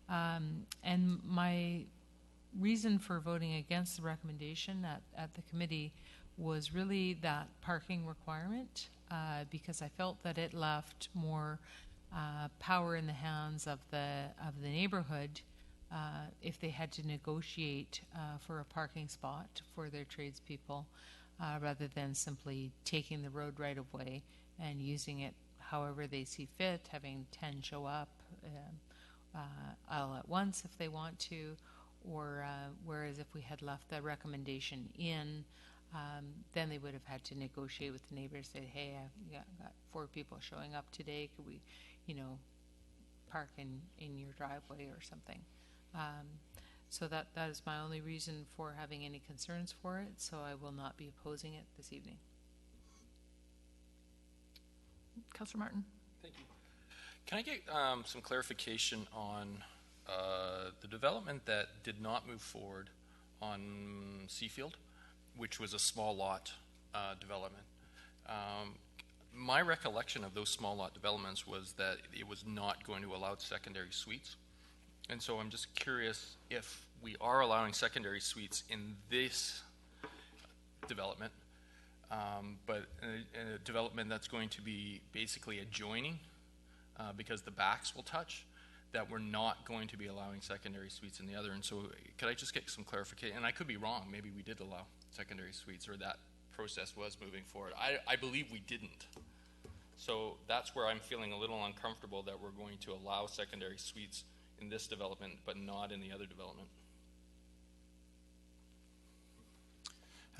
And my reason for voting against the recommendation at the committee was really that parking requirement, because I felt that it left more power in the hands of the neighborhood if they had to negotiate for a parking spot for their tradespeople, rather than simply taking the road right of way and using it however they see fit, having 10 show up all at once if they want to, or whereas if we had left the recommendation in, then they would have had to negotiate with the neighbors, say, hey, I've got 4 people showing up today, could we, park in your driveway or something. So that is my only reason for having any concerns for it, so I will not be opposing it this evening. Councillor Martin? Thank you. Can I get some clarification on the development that did not move forward on Seafield, which was a small lot development? My recollection of those small lot developments was that it was not going to allow secondary suites. And so I'm just curious if we are allowing secondary suites in this development, but in a development that's going to be basically adjoining because the backs will touch, that we're not going to be allowing secondary suites in the other. And so could I just get some clarification? And I could be wrong. Maybe we did allow secondary suites, or that process was moving forward. I believe we didn't. So that's where I'm feeling a little uncomfortable that we're going to allow secondary suites in this development, but not in the other development.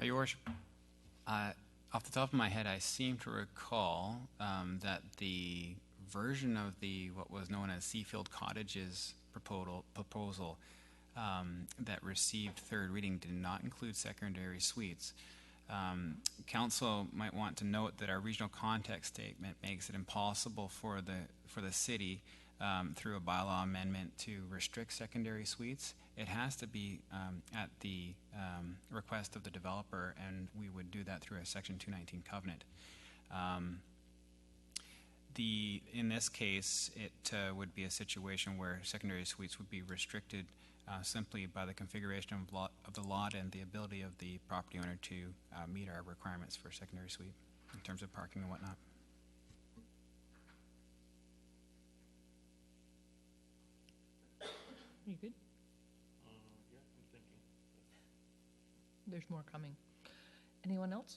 Your Worship, off the top of my head, I seem to recall that the version of what was known as Seafield Cottages proposal that received third reading did not include secondary suites. Council might want to note that our regional context statement makes it impossible for the city through a bylaw amendment to restrict secondary suites. It has to be at the request of the developer, and we would do that through a Section 219 covenant. In this case, it would be a situation where secondary suites would be restricted simply by the configuration of the lot and the ability of the property owner to meet our requirements for secondary suite in terms of parking and whatnot. You good? Yeah, I'm thinking. There's more coming. Anyone else?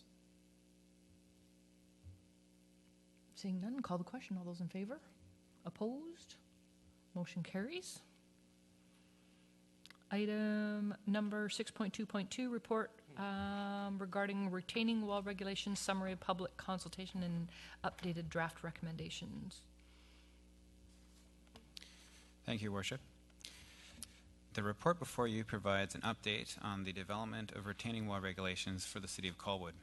Seeing none, call the question. All those in favor? Opposed? Motion carries. Item number 6.2.2, report regarding retaining wall regulations, summary of public consultation, and updated draft recommendations. Thank you, Worship. The report before you provides an update on the development of retaining wall regulations for the City of Colwood,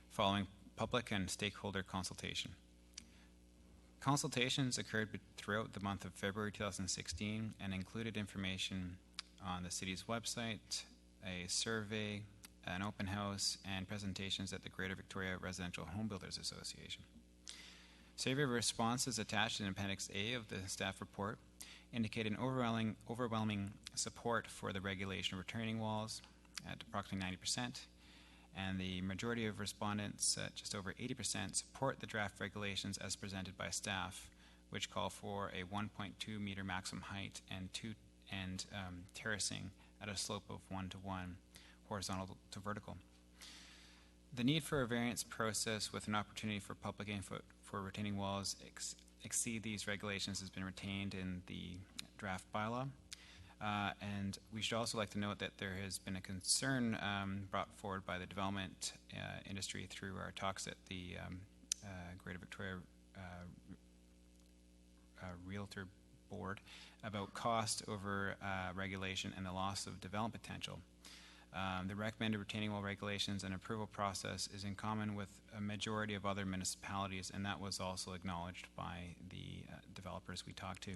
following public and stakeholder consultation. Consultations occurred throughout the month of February 2016 and included information on the City's website, a survey, an open house, and presentations at the Greater Victoria Residential Home Builders Association. Survey responses attached in Appendix A of the staff report indicate an overwhelming support for the regulation of retaining walls at approximately 90%, and the majority of respondents, just over 80%, support the draft regulations as presented by staff, which call for a 1.2 meter maximum height and terracing at a slope of 1:1, horizontal to vertical. The need for a variance process with an opportunity for public input for retaining walls exceed these regulations has been retained in the draft bylaw. And we should also like to note that there has been a concern brought forward by the development industry through our talks at the Greater Victoria Realtor Board about cost over regulation and the loss of development potential. The recommended retaining wall regulations and approval process is in common with a majority of other municipalities, and that was also acknowledged by the developers we talked to.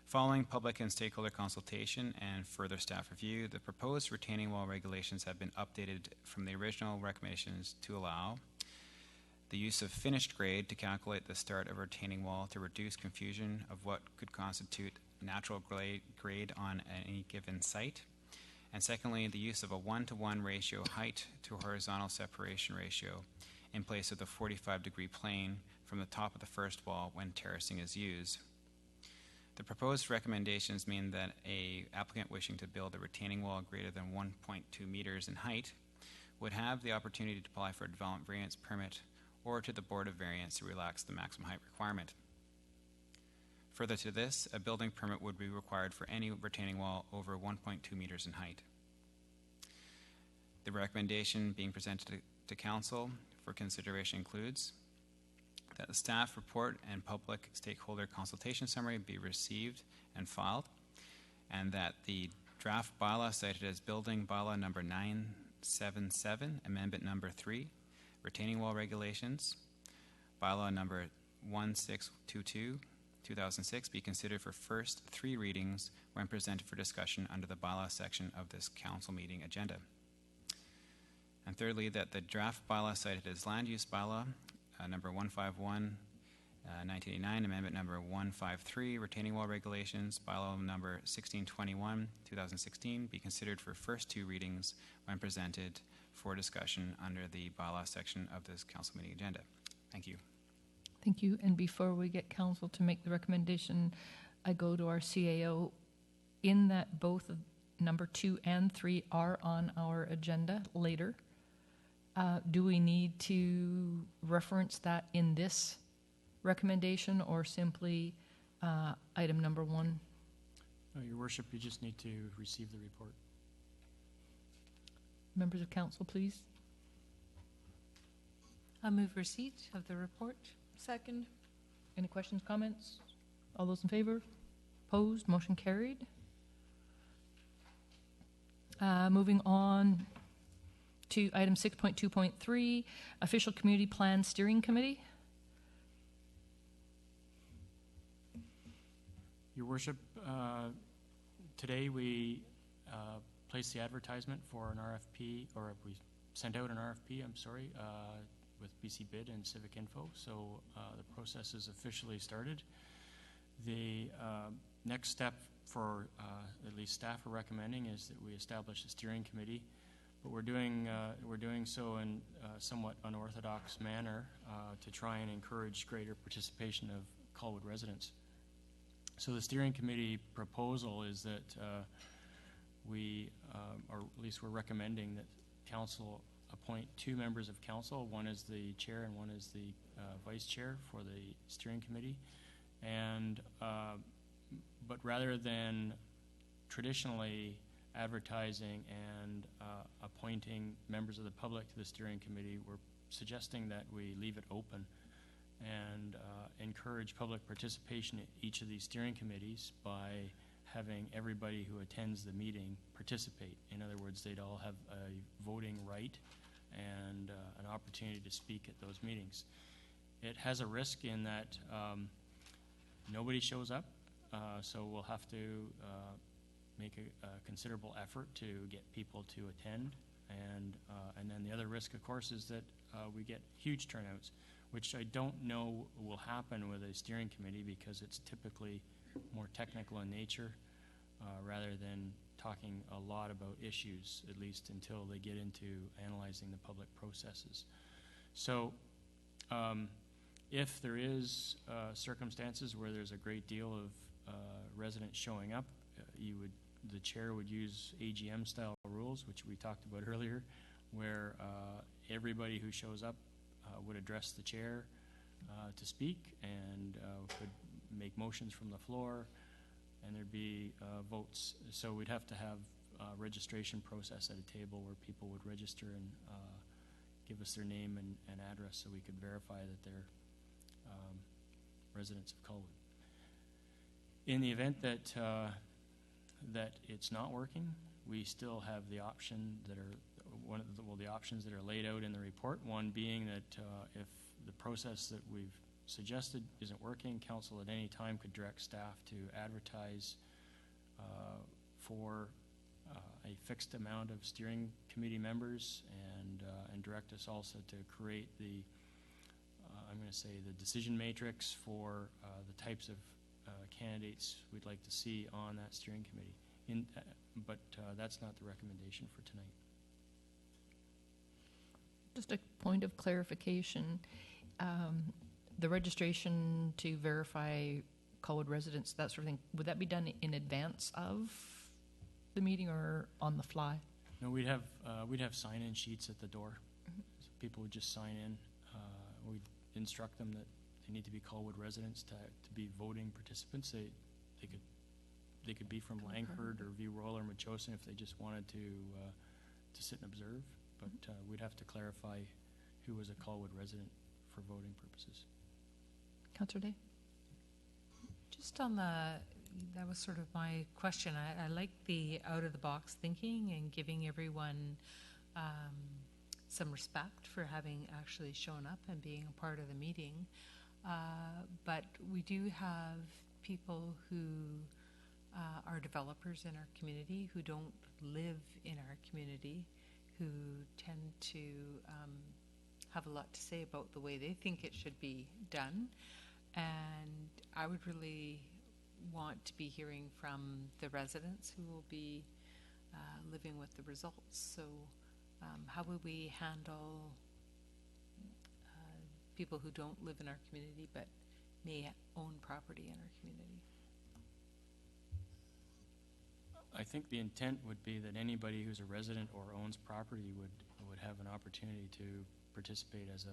Following public and stakeholder consultation and further staff review, the proposed retaining wall regulations have been updated from the original recommendations to allow the use of finished grade to calculate the start of a retaining wall to reduce confusion of what could constitute natural grade on any given site. And secondly, the use of a 1:1 ratio height to horizontal separation ratio in place of the 45-degree plane from the top of the first wall when terracing is used. The proposed recommendations mean that an applicant wishing to build a retaining wall greater than 1.2 meters in height would have the opportunity to apply for a development variance permit or to the Board of Variance to relax the maximum height requirement. Further to this, a building permit would be required for any retaining wall over 1.2 meters in height. The recommendation being presented to Council for consideration includes that the staff report and public stakeholder consultation summary be received and filed, and that the draft bylaw cited as building bylaw number 977, amendment number 3, retaining wall regulations, bylaw number 1622, 2006 be considered for first 3 readings when presented for discussion under the bylaw section of this council meeting agenda. And thirdly, that the draft bylaw cited as land use bylaw number 151, 1989, amendment number 153, retaining wall regulations, bylaw number 1621, 2016, be considered for first 2 readings when presented for discussion under the bylaw section of this council meeting agenda. Thank you. Thank you. And before we get council to make the recommendation, I go to our CAO in that both of number 2 and 3 are on our agenda later. Do we need to reference that in this recommendation or simply item number 1? Your worship, you just need to receive the report. Members of council, please. I'll move receipt of the report. Second. Any questions, comments? All those in favor? Opposed? Motion carried. Moving on to item 6.2.3, Official Community Plan Steering Committee. Your worship, today we placed the advertisement for an RFP, or we sent out an RFP, with BC Bid and Civic Info, so the process is officially started. The next step for at least staff are recommending is that we establish a steering committee, but we're doing so in a somewhat unorthodox manner to try and encourage greater participation of Colwood residents. So the steering committee proposal is that we, or at least we're recommending that council appoint 2 members of council. One is the chair and one is the vice chair for the steering committee. And but rather than traditionally advertising and appointing members of the public to the steering committee, we're suggesting that we leave it open and encourage public participation in each of these steering committees by having everybody who attends the meeting participate. In other words, they'd all have a voting right and an opportunity to speak at those meetings. It has a risk in that nobody shows up, so we'll have to make a considerable effort to get people to attend. And then the other risk, of course, is that we get huge turnouts, which I don't know will happen with a steering committee because it's typically more technical in nature rather than talking a lot about issues, at least until they get into analyzing the public processes. So if there is circumstances where there's a great deal of residents showing up, the chair would use AGM style rules, which we talked about earlier, where everybody who shows up would address the chair to speak and could make motions from the floor, and there'd be votes. So we'd have to have a registration process at a table where people would register and give us their name and address so we could verify that they're residents of Colwood. In the event that that it's not working, we still have the option that are the options that are laid out in the report. One being that if the process that we've suggested isn't working, council at any time could direct staff to advertise for a fixed amount of steering committee members and direct us also to create the I'm going to say the decision matrix for the types of candidates we'd like to see on that steering committee. But that's not the recommendation for tonight. Just a point of clarification. The registration to verify Colwood residents, that sort of thing, would that be done in advance of the meeting or on the fly? No, we'd have sign-in sheets at the door. So people would just sign in. we instruct them that they need to be Colwood residents to be voting participants. They could be from Langford or View Royal or Machosen if they just wanted to sit and observe. But we'd have to clarify who was a Colwood resident for voting purposes. Councillor Day? Just on that was sort of my question. I like the out-of-the-box thinking and giving everyone some respect for having actually shown up and being a part of the meeting. But we do have people who are developers in our community who don't live in our community, who tend to have a lot to say about the way they think it should be done. And I would really want to be hearing from the residents who will be living with the results. So how would we handle people who don't live in our community but may own property in our community? I think the intent would be that anybody who's a resident or owns property would have an opportunity to participate as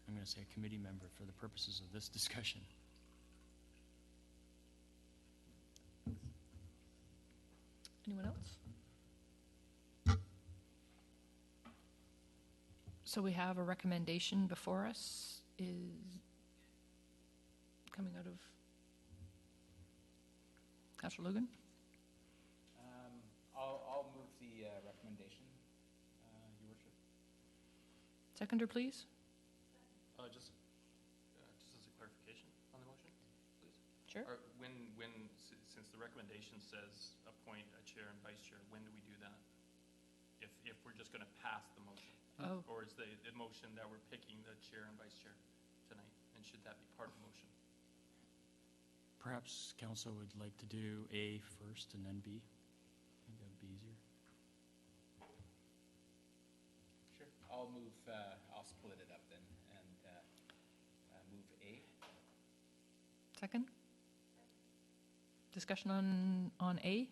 I'm going to say a committee member for the purposes of this discussion. Anyone else? So we have a recommendation before us, is coming out of Councillor Lugan. I'll move the recommendation, Your Worship. Seconder, please. Just as a clarification on the motion, please. Sure. Or since the recommendation says appoint a chair and vice chair, when do we do that? If we're just going to pass the motion? Oh. Or is the motion that we're picking the chair and vice chair tonight? And should that be part of the motion? Perhaps council would like to do A first and then B. I think that would be easier. Sure. I'll split it up then and move A. Second? Discussion on A?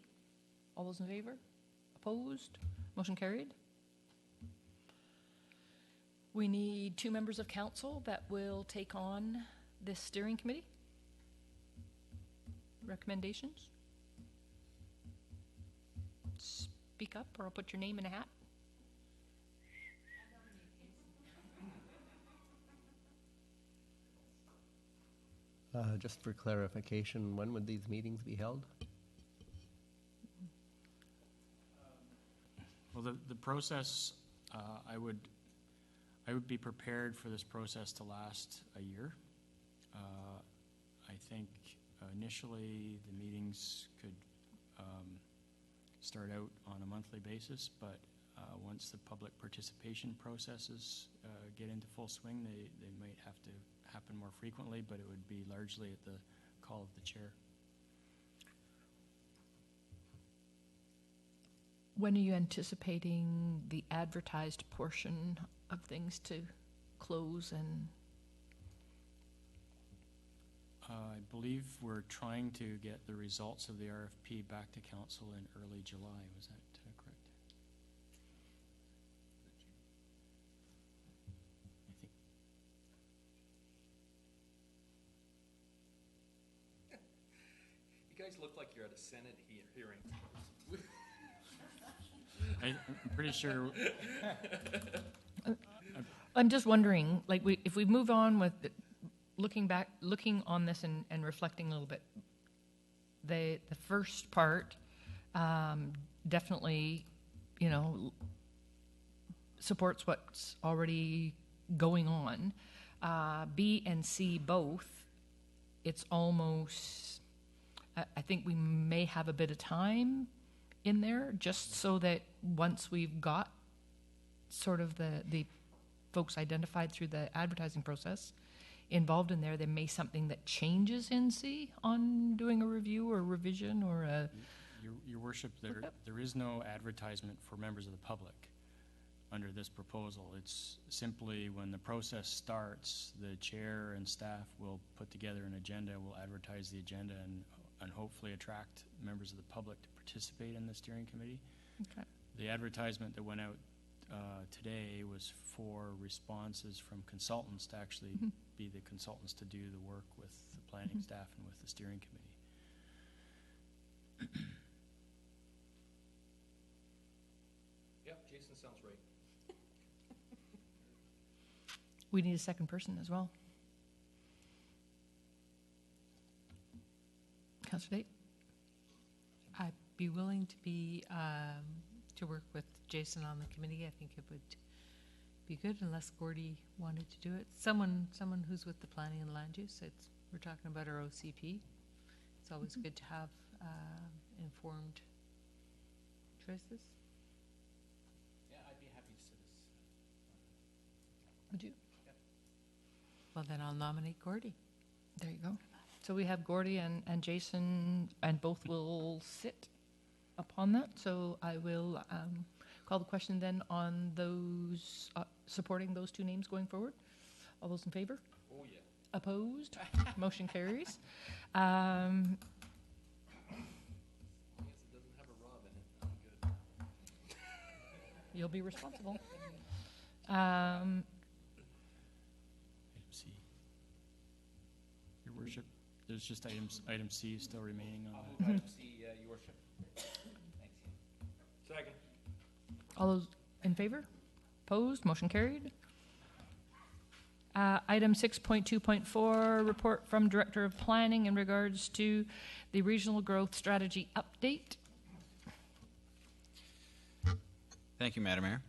All those in favor? Opposed? Motion carried. We need 2 members of council that will take on this steering committee. Recommendations? Speak up or I'll put your name in a hat. Just for clarification, when would these meetings be held? Well, the process, I would be prepared for this process to last a year. I think initially the meetings could start out on a monthly basis, but once the public participation processes get into full swing, they might have to happen more frequently, but it would be largely at the call of the chair. When are you anticipating the advertised portion of things to close? And I believe we're trying to get the results of the RFP back to council in early July. Was that correct? I think. You guys look like you're at a Senate hearing. I'm pretty sure. I'm just wondering, like, if we move on with looking on this and reflecting a little bit, the first part definitely, supports what's already going on. B and C both, it's almost, I think we may have a bit of time in there just so that once we've got sort of the folks identified through the advertising process involved in there may something that changes in C on doing a review or revision or a... Your Worship, there is no advertisement for members of the public under this proposal. It's simply when the process starts, the chair and staff will put together an agenda, will advertise the agenda, and hopefully attract members of the public to participate in the steering committee. Okay. The advertisement that went out today was for responses from consultants to actually be the consultants to do the work with the planning staff and with the steering committee. Yep, Jason sounds right. We need a second person as well. Councillor Date? I'd be willing to be, to work with Jason on the committee. I think it would be good unless Gordy wanted to do it. Someone who's with the planning and land use. We're talking about our OCP. It's always good to have informed choices. Yeah, I'd be happy to sit as. Would you? Well, then I'll nominate Gordy. There you go. So we have Gordy and Jason, and both will sit upon that. So I will call the question then on those supporting those two names going forward. All those in favor? Oh, yeah. Opposed? Motion carries. As long as it doesn't have a Rob in it, I'm good. You'll be responsible. Item C. Your worship, there's just item C still remaining on I'll that. move item C, your worship. Thanks. Second. All those in favor? Opposed? Motion carried. Item 6.2.4, report from Director of Planning in regards to the Regional Growth Strategy update. Thank you, Madam Mayor.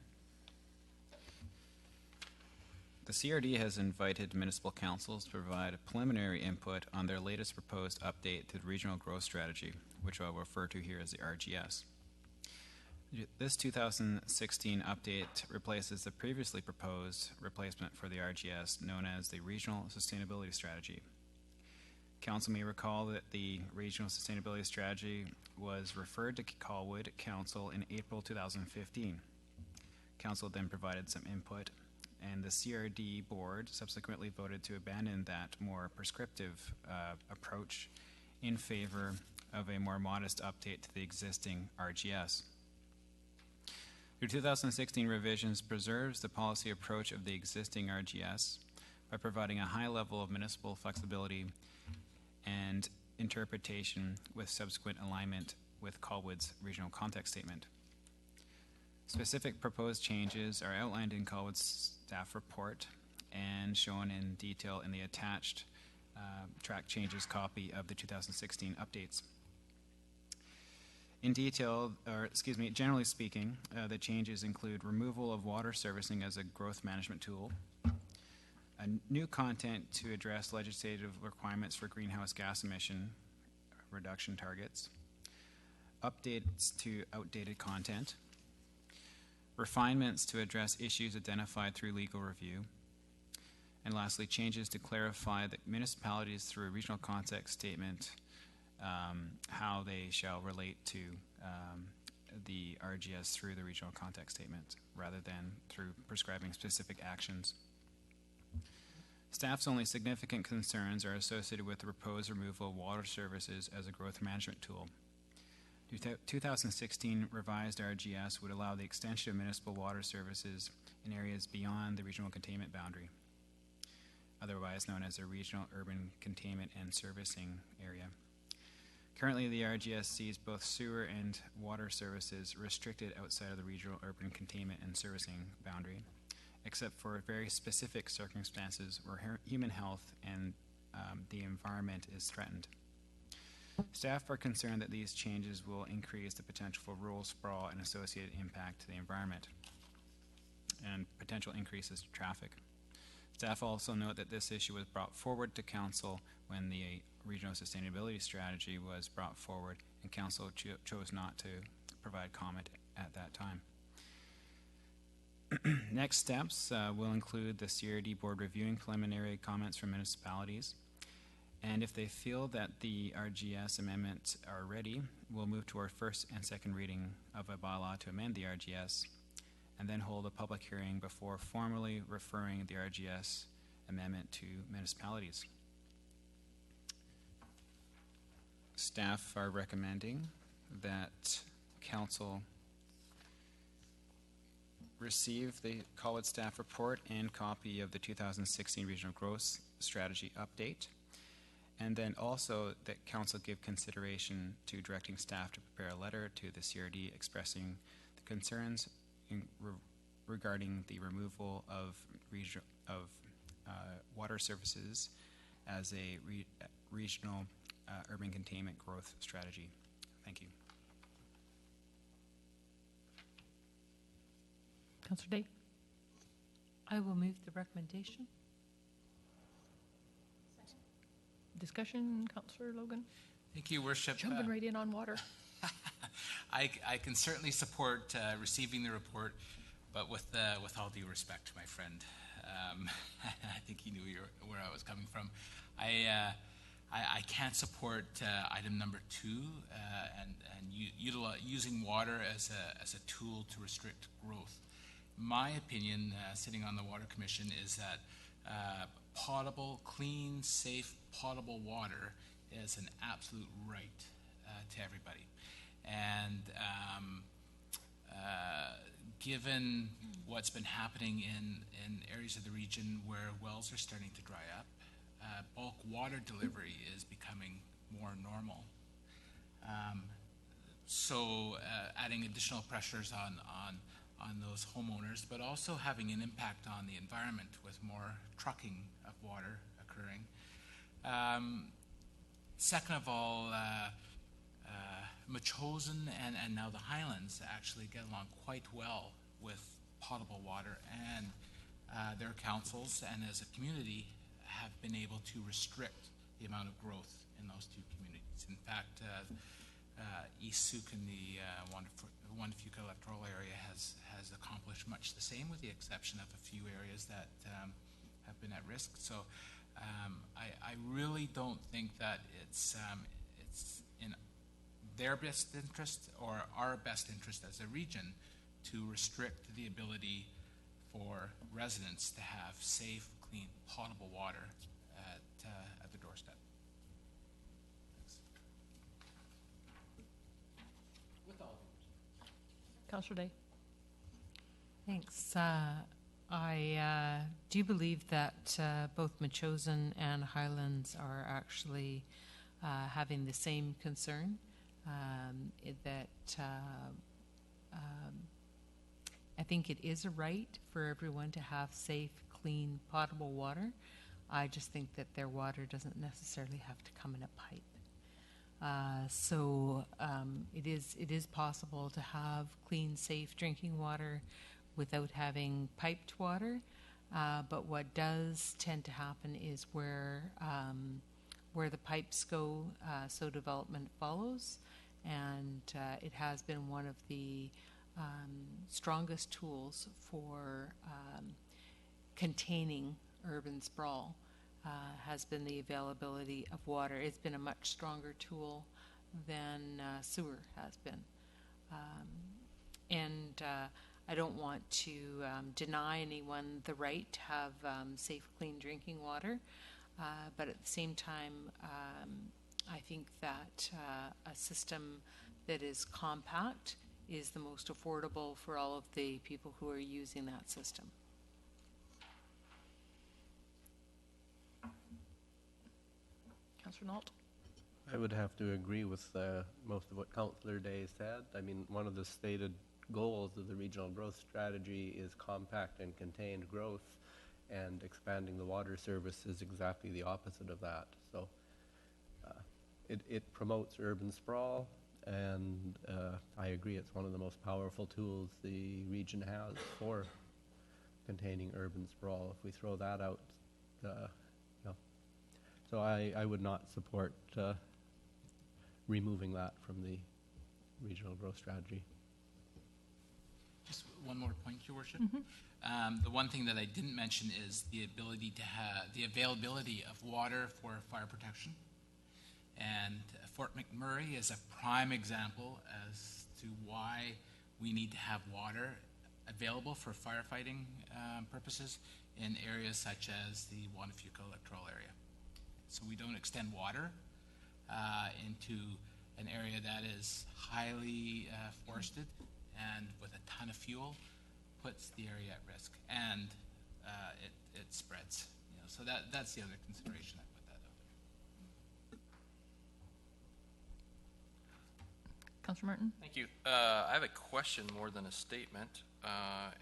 The CRD has invited municipal councils to provide preliminary input on their latest proposed update to the Regional Growth Strategy, which I will refer to here as the RGS. This 2016 update replaces the previously proposed replacement for the RGS known as the Regional Sustainability Strategy. Council may recall that the Regional Sustainability Strategy was referred to Colwood Council in April 2015. Council then provided some input, and the CRD board subsequently voted to abandon that more prescriptive approach in favor of a more modest update to the existing RGS. The 2016 revisions preserves the policy approach of the existing RGS by providing a high level of municipal flexibility and interpretation with subsequent alignment with Colwood's regional context statement. Specific proposed changes are outlined in Colwood's staff report and shown in detail in the attached track changes copy of the 2016 updates. In detail, generally speaking, the changes include removal of water servicing as a growth management tool, a new content to address legislative requirements for greenhouse gas emission reduction targets, updates to outdated content, refinements to address issues identified through legal review, and lastly, changes to clarify that municipalities through a regional context statement how they shall relate to the RGS through the regional context statement rather than through prescribing specific actions. Staff's only significant concerns are associated with the proposed removal of water services as a growth management tool. The 2016 revised RGS would allow the extension of municipal water services in areas beyond the regional containment boundary, otherwise known as a regional urban containment and servicing area. Currently, the RGS sees both sewer and water services restricted outside of the regional urban containment and servicing boundary, except for very specific circumstances where human health and the environment is threatened. Staff are concerned that these changes will increase the potential for rural sprawl and associated impact to the environment and potential increases to traffic. Staff also note that this issue was brought forward to Council when the Regional Sustainability Strategy was brought forward, and Council chose not to provide comment at that time. Next steps will include the CRD board reviewing preliminary comments from municipalities, and if they feel that the RGS amendments are ready, we'll move to our first and second reading of a bylaw to amend the RGS, and then hold a public hearing before formally referring the RGS amendment to municipalities. Staff are recommending that Council receive the college staff report and copy of the 2016 Regional Growth Strategy Update. And then also that council give consideration to directing staff to prepare a letter to the CRD expressing the concerns regarding the removal of water services as a regional urban containment growth strategy. Thank you. Councillor Day? I will move the recommendation. Discussion, Councillor Logan? Thank you, Worship. Jumping right in on water. I can certainly support receiving the report, but with all due respect to my friend, I think he knew where I was coming from. I can't support item number 2 and using water as a tool to restrict growth. My opinion, sitting on the Water Commission, is that potable, clean, safe, potable water is an absolute right to everybody. And given what's been happening in areas of the region where wells are starting to dry up, bulk water delivery is becoming more normal. So adding additional pressures on those homeowners, but also having an impact on the environment with more trucking of water occurring. Second of all, Metchosin and now the Highlands actually get along quite well with potable water, and their councils and as a community have been able to restrict the amount of growth in those two communities. In fact, East Souk in the Wandafuka electoral area has accomplished much the same, with the exception of a few areas that have been at risk. So I really don't think that it's in their best interest or our best interest as a region to restrict the ability for residents to have safe, clean, potable water at the doorstep. Thanks. With all Councillor Day? Thanks. I do believe that both Metchosin and Highlands are actually having the same concern, I think it is a right for everyone to have safe, clean, potable water. I just think that their water doesn't necessarily have to come in a pipe. So it is possible to have clean, safe drinking water without having piped water. But what does tend to happen is where the pipes go, so development follows. And it has been one of the strongest tools for containing urban sprawl, has been the availability of water. It's been a much stronger tool than sewer has been. And I don't want to deny anyone the right to have safe, clean drinking water, but at the same time, I think that a system that is compact is the most affordable for all of the people who are using that system. Councillor Nault? I would have to agree with most of what Councillor Day said. I mean, one of the stated goals of the regional growth strategy is compact and contained growth, and expanding the water service is exactly the opposite of that. So it promotes urban sprawl, and I agree it's one of the most powerful tools the region has for containing urban sprawl. If we throw that out, no. So I would not support removing that from the regional growth strategy. Just one more point, Your Worship. The one thing that I didn't mention is the ability to have the availability of water for fire protection. And Fort McMurray is a prime example as to why we need to have water available for firefighting purposes in areas such as the Wandafuka electoral area. So we don't extend water into an area that is highly forested and with a ton of fuel. puts the area at risk, and it spreads. So that's the other consideration I put that out there. Councillor Martin? Thank you. I have a question more than a statement,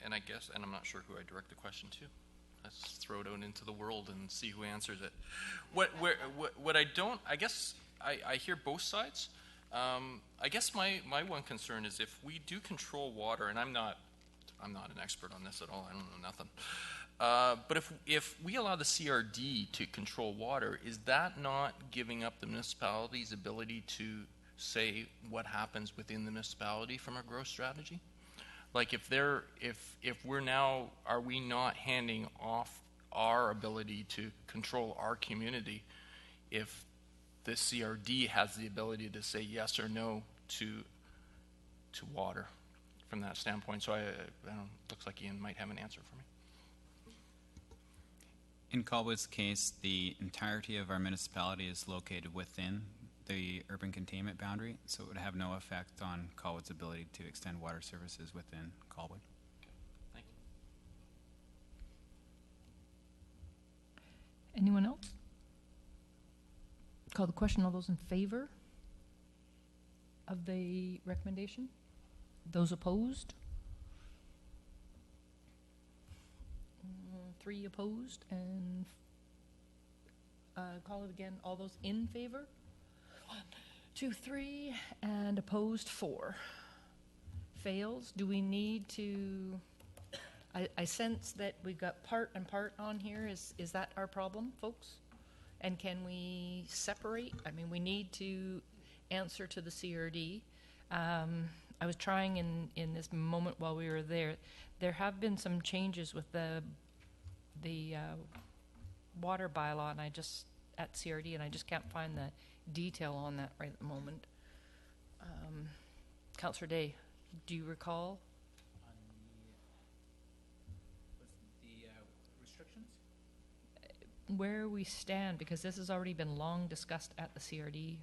and I'm not sure who I direct the question to. Let's throw it out into the world and see who answers it. I hear both sides. I guess my one concern is if we do control water, and I'm not an expert on this at all. I don't know nothing. But if we allow the CRD to control water, is that not giving up the municipality's ability to say what happens within the municipality from a growth strategy? Like are we not handing off our ability to control our community if the CRD has the ability to say yes or no to water from that standpoint? So I don't know, looks like Ian might have an answer for me. In Colwood's case, the entirety of our municipality is located within the urban containment boundary, so it would have no effect on Colwood's ability to extend water services within Colwood. Okay. Thank you. Anyone else? Call the question. All those in favor of the recommendation? Those opposed? 3 opposed, and call it again. All those in favor? 1, 2, 3, and opposed 4. Fails. Do we need to? I sense that we've got part and part on here. Is that our problem, folks? And can we separate? I mean, we need to answer to the CRD. I was trying in this moment while we were there. There have been some changes with the water bylaw, and at CRD, and I just can't find the detail on that right at the moment. Councillor Day, do you recall? On the restrictions? Where we stand, because this has already been long discussed at the CRD.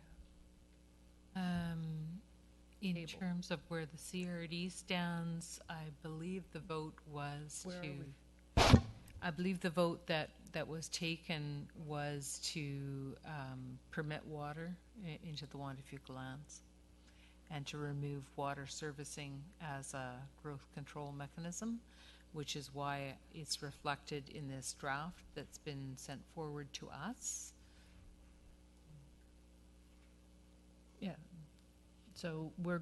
In Table. terms of where the CRD stands, I believe the vote was Where are to. we? I believe the vote that was taken was to permit water into the Wanderfuge lands and to remove water servicing as a growth control mechanism, which is why it's reflected in this draft that's been sent forward to us. Yeah. So we're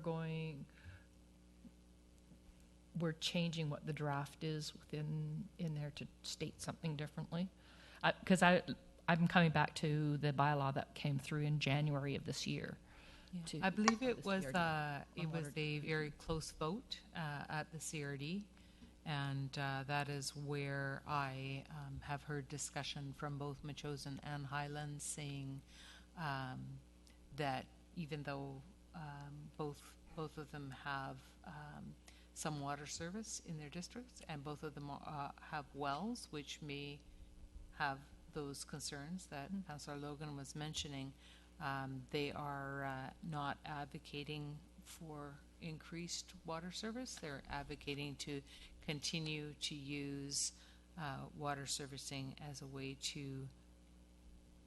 changing what the draft is in there to state something differently. Because I'm coming back to the bylaw that came through in January of this year. I believe it was CRD. a very close vote at the CRD, and that is where I have heard discussion from both Machosen and Highlands saying that even though both of them have some water service in their districts, and both of them have wells, which may have those concerns that Councillor Logan was mentioning. They are not advocating for increased water service. They're advocating to continue to use water servicing as a way to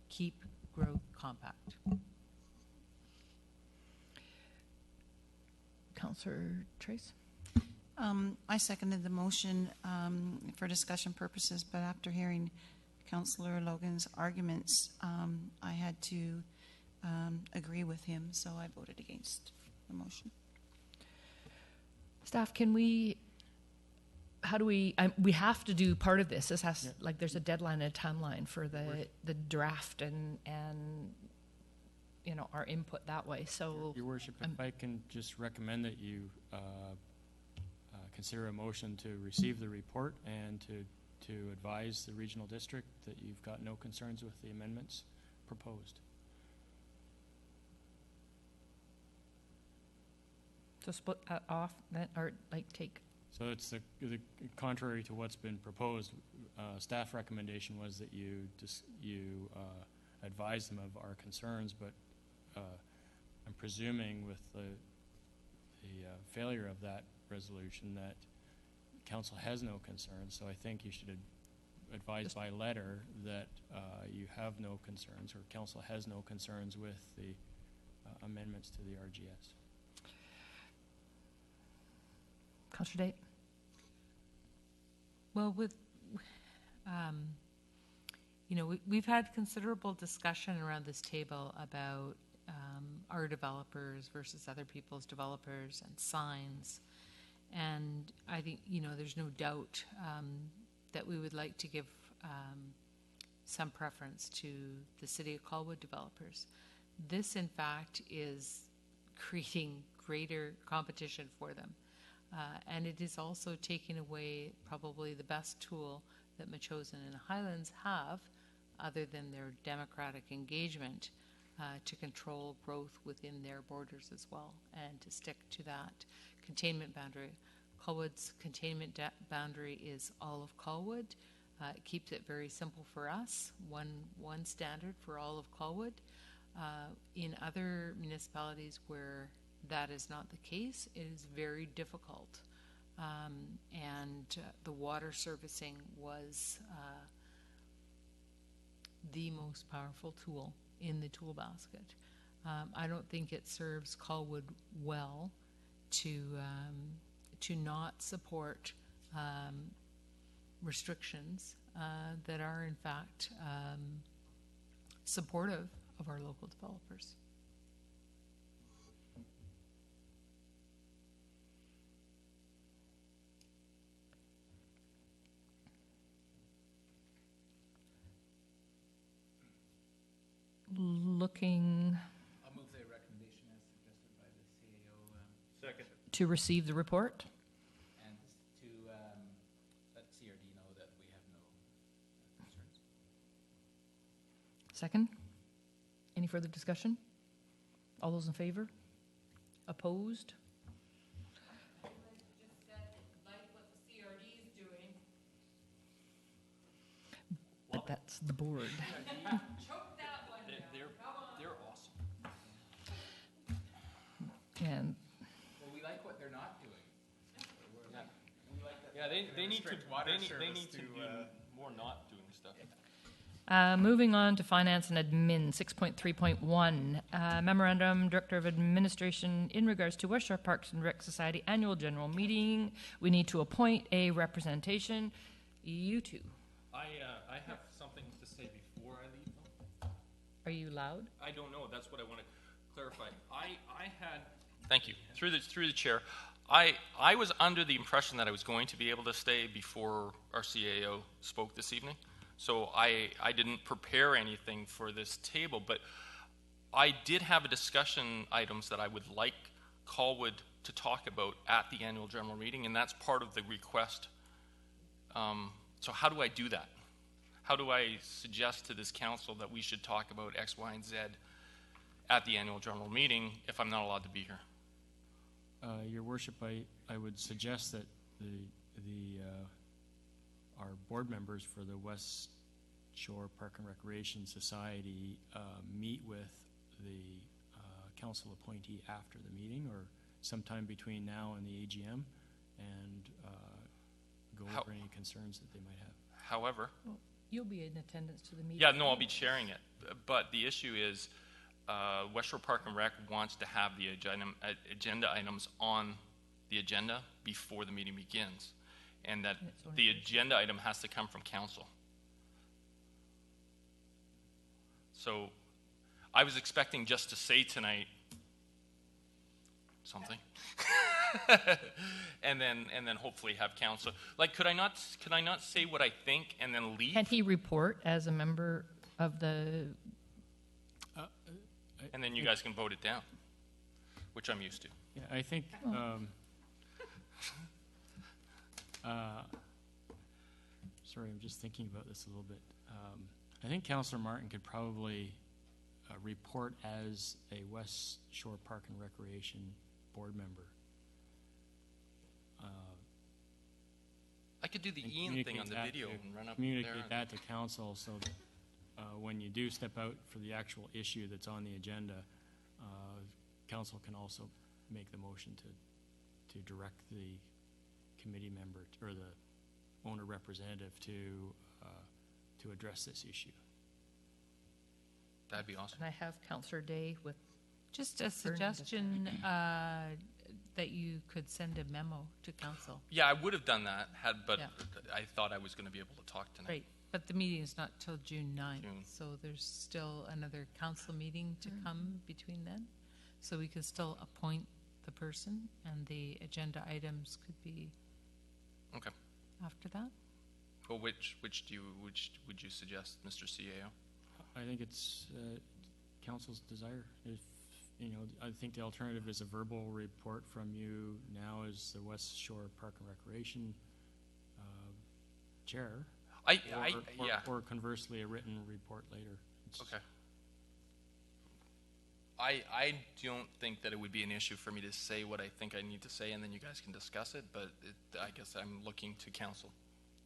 keep growth compact. Councillor Trace? I seconded the motion for discussion purposes, but after hearing Councillor Logan's arguments, I had to agree with him, so I voted against the motion. Staff, we have to do part of this. This has, like, there's a deadline and a timeline for the draft and our input that way. So, Your Worship, if I can just recommend that you consider a motion to receive the report and to advise the regional district that you've got no concerns with the amendments proposed. So split that off, or take. So it's the contrary to what's been proposed. Staff recommendation was that you advise them of our concerns, but I'm presuming with the failure of that resolution that council has no concerns, so I think you should advise by letter that you have no concerns, or council has no concerns with the amendments to the RGS. Councillor Date? Well, with, we've had considerable discussion around this table about our developers versus other people's developers and signs. And I think, there's no doubt that we would like to give some preference to the City of Colwood developers. This, in fact, is creating greater competition for them. And it is also taking away probably the best tool that Metchosin and Highlands have, other than their democratic engagement, to control growth within their borders as well, and to stick to that containment boundary. Colwood's containment boundary is all of Colwood. It keeps it very simple for us, one standard for all of Colwood. In other municipalities where that is not the case, it is very difficult. The water servicing was the most powerful tool in the tool basket. I don't think it serves Colwood well to not support restrictions that are in fact supportive of our local developers. Looking I'll move the recommendation as suggested by the CAO. Second. to receive the report. And to let CRD know that we have no concerns. Second. Any further discussion? All those in favor? Opposed? But that's the board. They're awesome. And Well, we like what they're not doing. Yeah, they need to, restrict water they need service to to, do more not doing stuff. moving on to Finance and Admin, 6.3.1, Memorandum, Director of Administration in regards to West Shore Parks and Rec Society Annual General Meeting. We need to appoint a representation. You two. I have something to say before I leave, though. Are you loud? I don't know. That's what I want to clarify. I had. Thank you. Through the chair, I was under the impression that I was going to be able to stay before our CAO spoke this evening. So I didn't prepare anything for this table, but I did have a discussion items that I would like Colwood to talk about at the annual general meeting, and that's part of the request. So how do I do that? How do I suggest to this council that we should talk about X, Y, and Z at the annual general meeting if I'm not allowed to be here? Your Worship, I would suggest that our board members for the West Shore Park and Recreation Society meet with the council appointee after the meeting or sometime between now and the AGM and go over any concerns that they might have. However, You'll be in attendance to the meeting. yeah, no, I'll be chairing it. But the issue is West Shore Park and Rec wants to have the agenda items on the agenda before the meeting begins, and that the agenda item has to come from council. So I was expecting just to say tonight something. and then hopefully have council. Like, could I not say what I think and then leave? Can't he report as a member of the... And then you guys can vote it down, which I'm used to. Yeah, I think sorry, I'm just thinking about this a little bit. I think Councillor Martin could probably report as a West Shore Park and Recreation board member. I could do the Ian thing on the video and run up there. Communicate that to council so that when you do step out for the actual issue that's on the agenda, council can also make the motion to direct the committee member or the owner representative to address this issue. That'd be awesome. And I have Councillor Day with, Just a suggestion that you could send a memo to council. Yeah, I would have done that, but Yeah. I thought I was going to be able to talk tonight. Right, but the meeting is not till June 9th, June. so there's still another council meeting to come between then. So we can still appoint the person, and the agenda items could be Okay. after that. Well, which would you suggest, Mr. CAO? I think it's council's desire. If, I think the alternative is a verbal report from you now as the West Shore Park and Recreation chair. Yeah. Or conversely, a written report later. Okay. I don't think that it would be an issue for me to say what I think I need to say, and then you guys can discuss it, but I guess I'm looking to council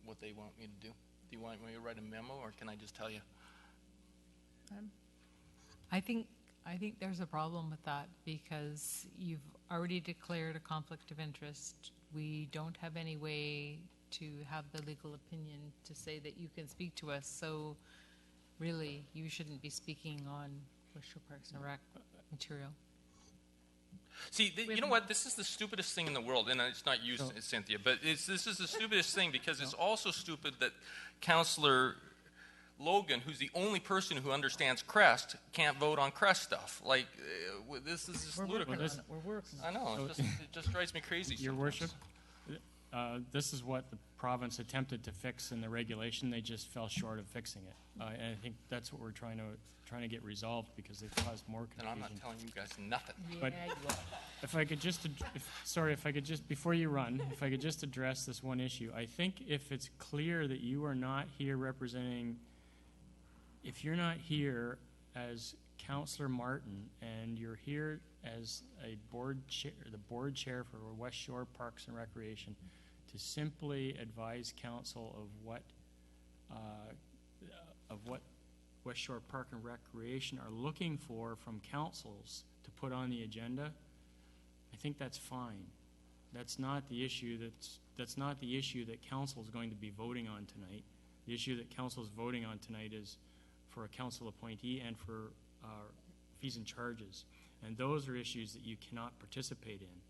what they want me to do. Do you want me to write a memo, or can I just tell you? I think there's a problem with that because you've already declared a conflict of interest. We don't have any way to have the legal opinion to say that you can speak to us, so really you shouldn't be speaking on West Shore Parks and Rec material. See, you know what? This is the stupidest thing in the world, and it's not you, Cynthia, but this is the stupidest thing because it's also stupid that Councillor Logan, who's the only person who understands Crest, can't vote on Crest stuff. Like, this is just ludicrous. We're working on it. I know. It just drives me crazy. Your sometimes. Worship, this is what the province attempted to fix in the regulation. They just fell short of fixing it. And I think that's what we're trying to get resolved because they've caused more And confusion. I'm not telling you guys nothing. But if I could just, before you run, if I could just address this one issue. I think if it's clear that you are not here representing, if you're not here as Councillor Martin and you're here as a board chair, the board chair for West Shore Parks and Recreation, to simply advise council of what West Shore Park and Recreation are looking for from councils to put on the agenda, I think that's fine. That's not the issue that's not the issue that council is going to be voting on tonight. The issue that council is voting on tonight is for a council appointee and for fees and charges. And those are issues that you cannot participate in.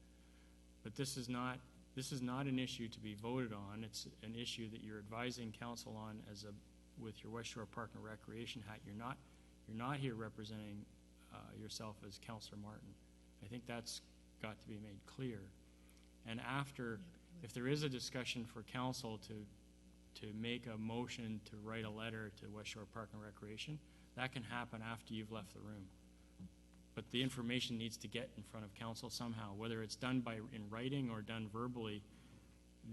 But this is not an issue to be voted on. It's an issue that you're advising council on with your West Shore Park and Recreation hat. You're not here representing yourself as Councillor Martin. I think that's got to be made clear. And if there is a discussion for council to make a motion to write a letter to West Shore Park and Recreation, that can happen after you've left the room. But the information needs to get in front of council somehow, whether it's done in writing or done verbally.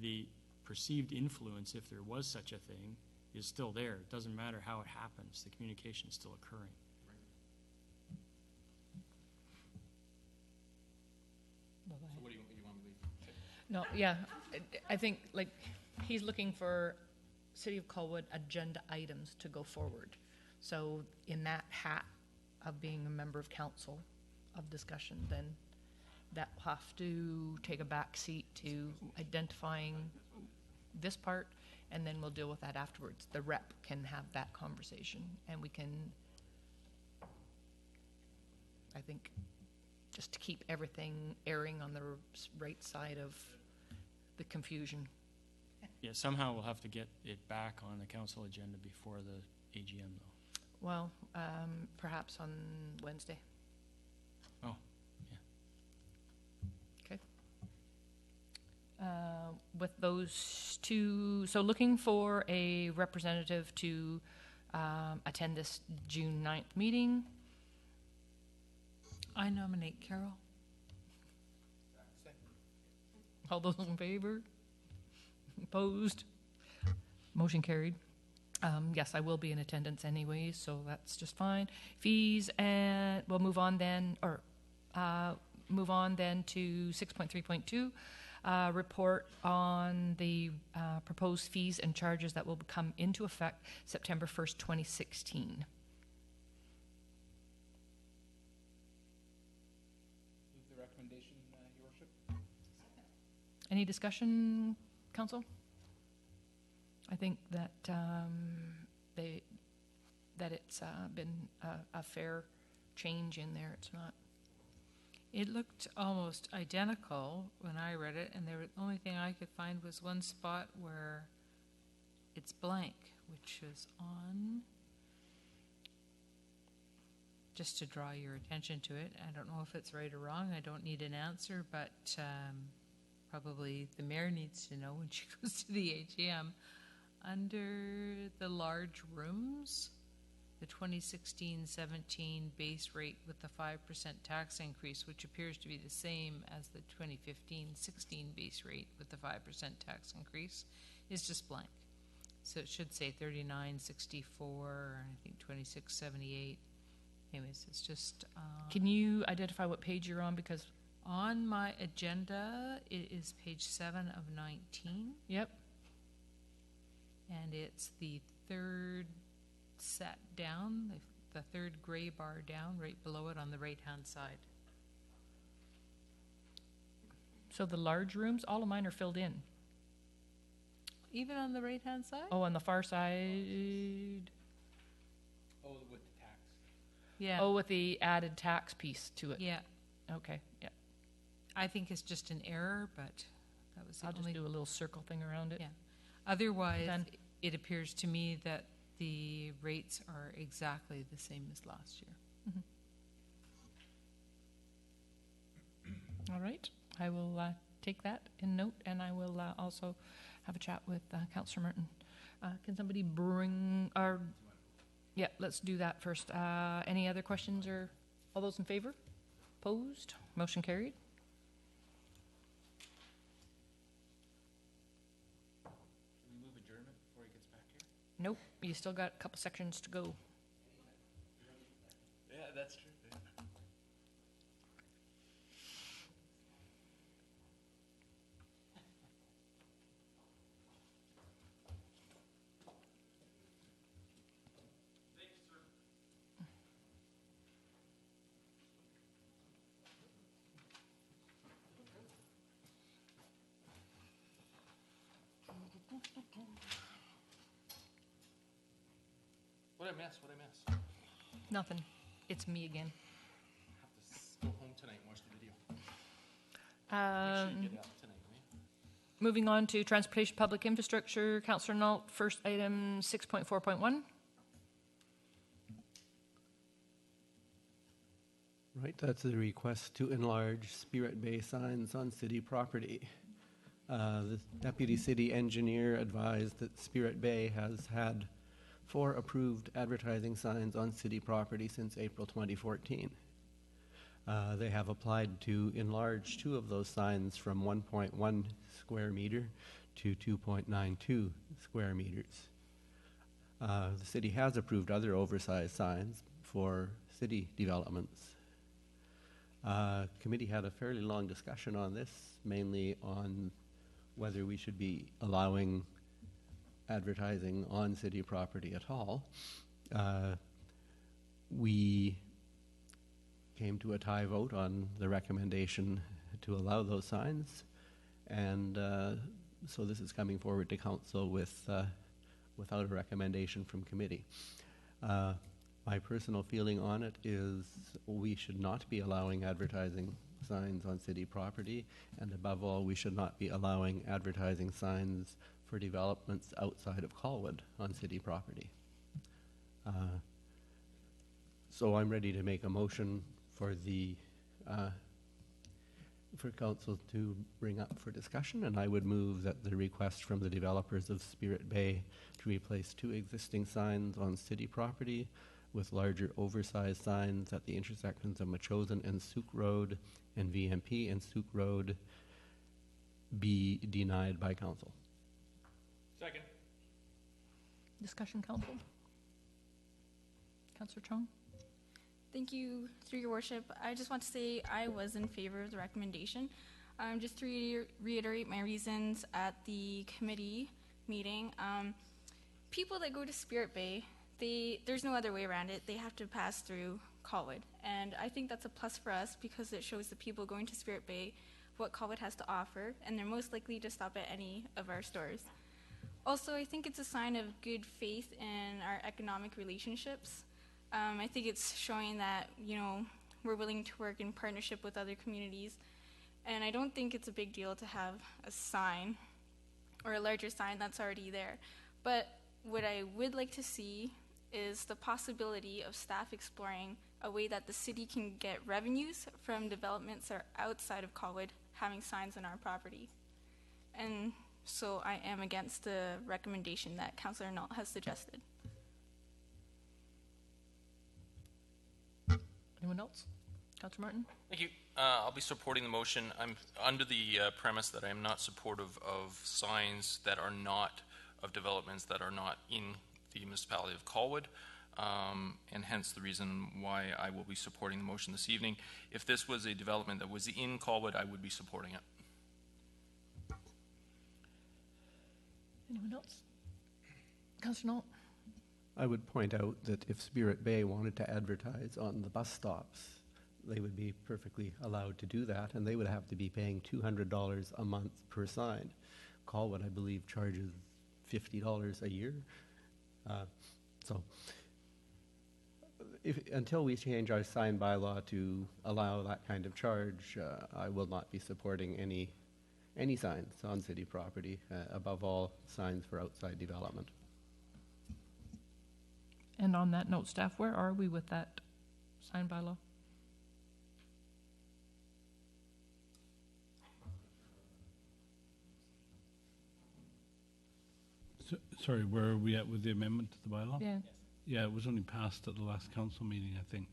The perceived influence, if there was such a thing, is still there. It doesn't matter how it happens. The communication is still occurring. So what do you want me to say? No, yeah, I think, like, he's looking for City of Colwood agenda items to go forward. So in that hat of being a member of council of discussion, then that will have to take a back seat to identifying this part, and then we'll deal with that afterwards. The rep can have that conversation, and we can, I think, just to keep everything airing on the right side of the confusion. Yeah, somehow we'll have to get it back on the council agenda before the AGM, though. Well, perhaps on Wednesday. Oh, yeah. Okay. With those two, so looking for a representative to attend this June 9th meeting. I nominate Carol. All those in favor? Opposed? Motion carried. Yes, I will be in attendance anyway, so that's just fine. Fees, and we'll move on then to 6.3.2, report on the proposed fees and charges that will come into effect September 1st, 2016. Move the recommendation, Your Worship. Any discussion, council? I think that that it's been a fair change in there. It's not. It looked almost identical when I read it, and the only thing I could find was one spot where it's blank, which is on, just to draw your attention to it. I don't know if it's right or wrong. I don't need an answer, but probably the mayor needs to know when she goes to the AGM. Under the large rooms, the 2016-17 base rate with the 5% tax increase, which appears to be the same as the 2015-16 base rate with the 5% tax increase, is just blank. So it should say 39.64, or I think 26.78. Anyways, it's just... Can you identify what page you're on? Because on my agenda, it is page 7 of 19. Yep. And it's the third set down, the third gray bar down, right below it on the right-hand side. So the large rooms, all of mine are filled in. Even on the right-hand side? Oh, on the far side. Oh, with the tax. Yeah. Oh, with the added tax piece to it. Yeah. Okay. Yeah. I think it's just an error, but that was the I'll only... just do a little circle thing around it. Yeah. Otherwise, Done. it appears to me that the rates are exactly the same as last year. All right. I will take that in note, and I will also have a chat with Councillor Martin. Can somebody bring our... Yeah, let's do that first. Any other questions or all those in favor? Opposed? Motion carried. Can we move adjournment before he gets back here? Nope. You still got a couple sections to go. Yeah, that's true. Yeah. What'd I miss? What'd I miss? Nothing. It's me again. I have to go home tonight and watch the video. Make sure you get it up tonight, right? Moving on to Transportation Public Infrastructure, Councillor Nault, first item 6.4.1. Right, that's the request to enlarge Spirit Bay signs on city property. The deputy city engineer advised that Spirit Bay has had 4 approved advertising signs on city property since April 2014. They have applied to enlarge 2 of those signs from 1.1 square meter to 2.92 square meters. The city has approved other oversized signs for city developments. Committee had a fairly long discussion on this, mainly on whether we should be allowing advertising on city property at all. We came to a tie vote on the recommendation to allow those signs, and so this is coming forward to council without a recommendation from committee. My personal feeling on it is we should not be allowing advertising signs on city property, and above all, we should not be allowing advertising signs for developments outside of Colwood on city property. So I'm ready to make a motion for the for council to bring up for discussion, and I would move that the request from the developers of Spirit Bay to replace 2 existing signs on city property with larger oversized signs at the intersections of Machosen and Souk Road and VMP and Souk Road be denied by council. Second. Discussion, council? Councillor Chong? Thank you, through your worship. I just want to say I was in favor of the recommendation. Just to reiterate my reasons at the committee meeting, people that go to Spirit Bay, there's no other way around it. They have to pass through Colwood. And I think that's a plus for us because it shows the people going to Spirit Bay what Colwood has to offer, and they're most likely to stop at any of our stores. Also, I think it's a sign of good faith in our economic relationships. I think it's showing that, we're willing to work in partnership with other communities, and I don't think it's a big deal to have a sign or a larger sign that's already there. But what I would like to see is the possibility of staff exploring a way that the city can get revenues from developments that are outside of Colwood having signs on our property. And so I am against the recommendation that Councillor Nault has suggested. Anyone else? Councillor Martin? Thank you. I'll be supporting the motion. I'm under the premise that I am not supportive of signs that are not of developments that are not in the municipality of Colwood, and hence the reason why I will be supporting the motion this evening. If this was a development that was in Colwood, I would be supporting it. Anyone else? Councillor Nault? I would point out that if Spirit Bay wanted to advertise on the bus stops, they would be perfectly allowed to do that, and they would have to be paying $200 a month per sign. Colwood, I believe, charges $50 a year. So until we change our sign bylaw to allow that kind of charge, I will not be supporting any signs on city property, above all signs for outside development. And on that note, staff, where are we with that sign bylaw? Sorry, where are we at with the amendment to the bylaw? Yeah. Yeah, it was only passed at the last council meeting, I think.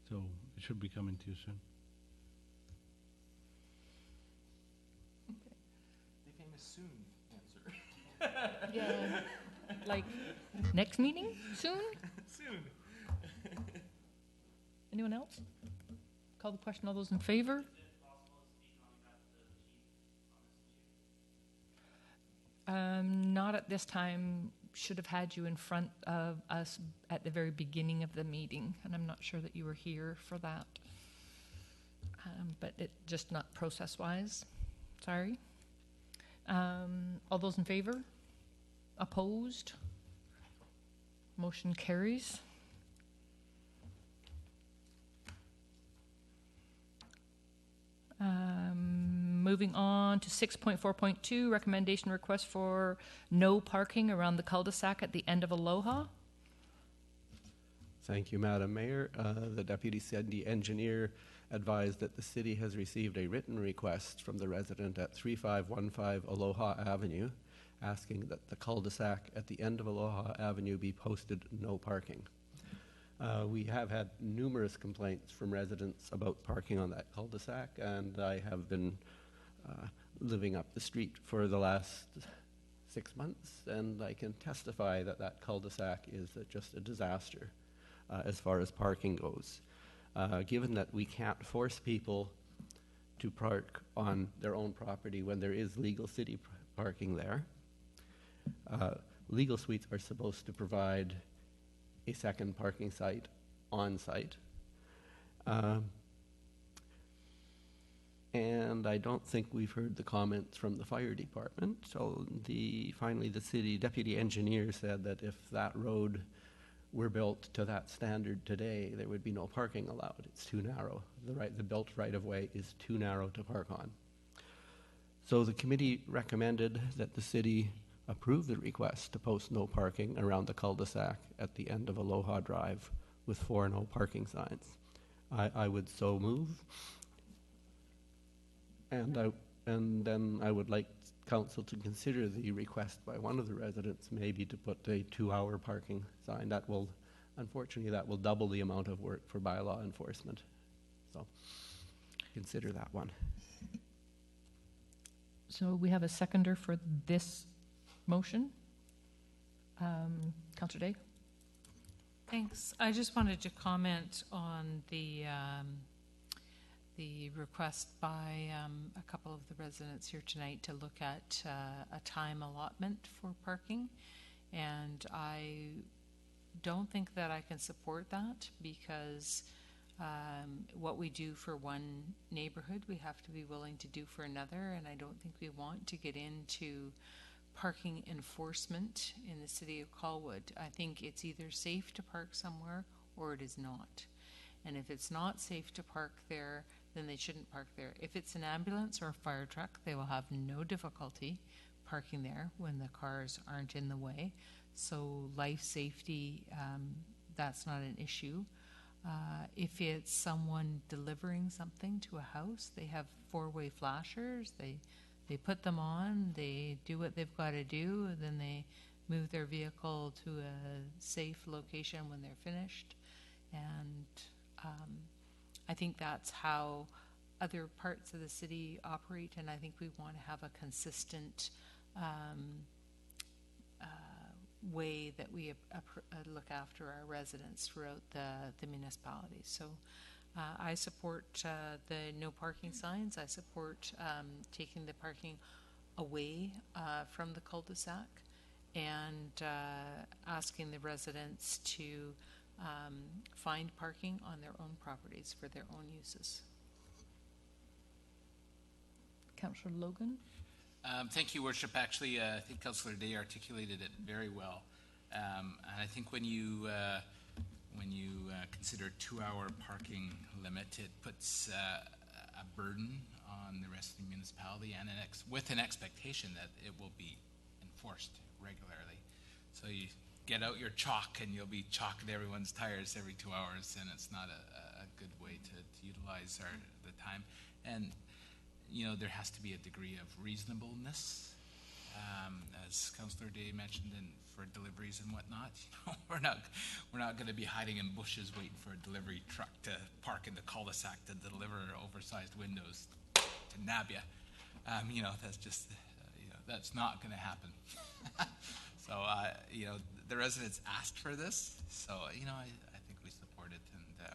So it should be coming to you soon. The famous soon answer. Yeah. Like next meeting? Soon? Soon. Anyone else? Call the question. All those in favor? Not at this time. Should have had you in front of us at the very beginning of the meeting, and I'm not sure that you were here for that. But it just not process-wise. Sorry. All those in favor? Opposed? Motion carries. Moving on to 6.4.2, recommendation request for no parking around the cul-de-sac at the end of Aloha. Thank you, Madam Mayor. The Deputy City Engineer advised that the city has received a written request from the resident at 3515 Aloha Avenue asking that the cul-de-sac at the end of Aloha Avenue be posted no parking. We have had numerous complaints from residents about parking on that cul-de-sac, and I have been living up the street for the last 6 months, and I can testify that that cul-de-sac is just a disaster as far as parking goes. Given that we can't force people to park on their own property when there is legal city parking there, legal suites are supposed to provide a second parking site on site. And I don't think we've heard the comments from the fire department. So finally the city deputy engineer said that if that road were built to that standard today, there would be no parking allowed. It's too narrow. The built right-of-way is too narrow to park on. So the committee recommended that the city approve the request to post no parking around the cul-de-sac at the end of Aloha Drive with 4 no parking signs. I would so move. And then I would like council to consider the request by one of the residents maybe to put a 2-hour parking sign. That will, unfortunately, that will double the amount of work for bylaw enforcement. So consider that one. So we have a seconder for this motion. Councillor Day? Thanks. I just wanted to comment on the request by a couple of the residents here tonight to look at a time allotment for parking. And I don't think that I can support that because What we do for one neighborhood, we have to be willing to do for another, and I don't think we want to get into parking enforcement in the city of Colwood. I think it's either safe to park somewhere or it is not. And if it's not safe to park there, then they shouldn't park there. If it's an ambulance or a fire truck, they will have no difficulty parking there when the cars aren't in the way. So life safety, that's not an issue. If it's someone delivering something to a house, they have four-way flashers. They put them on, they do what they've got to do, and then they move their vehicle to a safe location when they're finished. And I think that's how other parts of the city operate, and I think we want to have a consistent way that we look after our residents throughout the municipality. So I support the no parking signs. I support taking the parking away from the cul-de-sac and asking the residents to find parking on their own properties for their own uses. Councillor Logan? Thank you, Worship. Actually, I think Councillor Day articulated it very well. And I think when you consider 2-hour parking limit, it puts a burden on the rest of the municipality and with an expectation that it will be enforced regularly. So you get out your chalk and you'll be chalking everyone's tires every 2 hours, and it's not a good way to utilize the time. And there has to be a degree of reasonableness, as Councillor Day mentioned, and for deliveries and whatnot. We're not going to be hiding in bushes waiting for a delivery truck to park in the cul-de-sac to deliver oversized windows to nab you. That's just that's not going to happen. So the residents asked for this, so I think we support it, and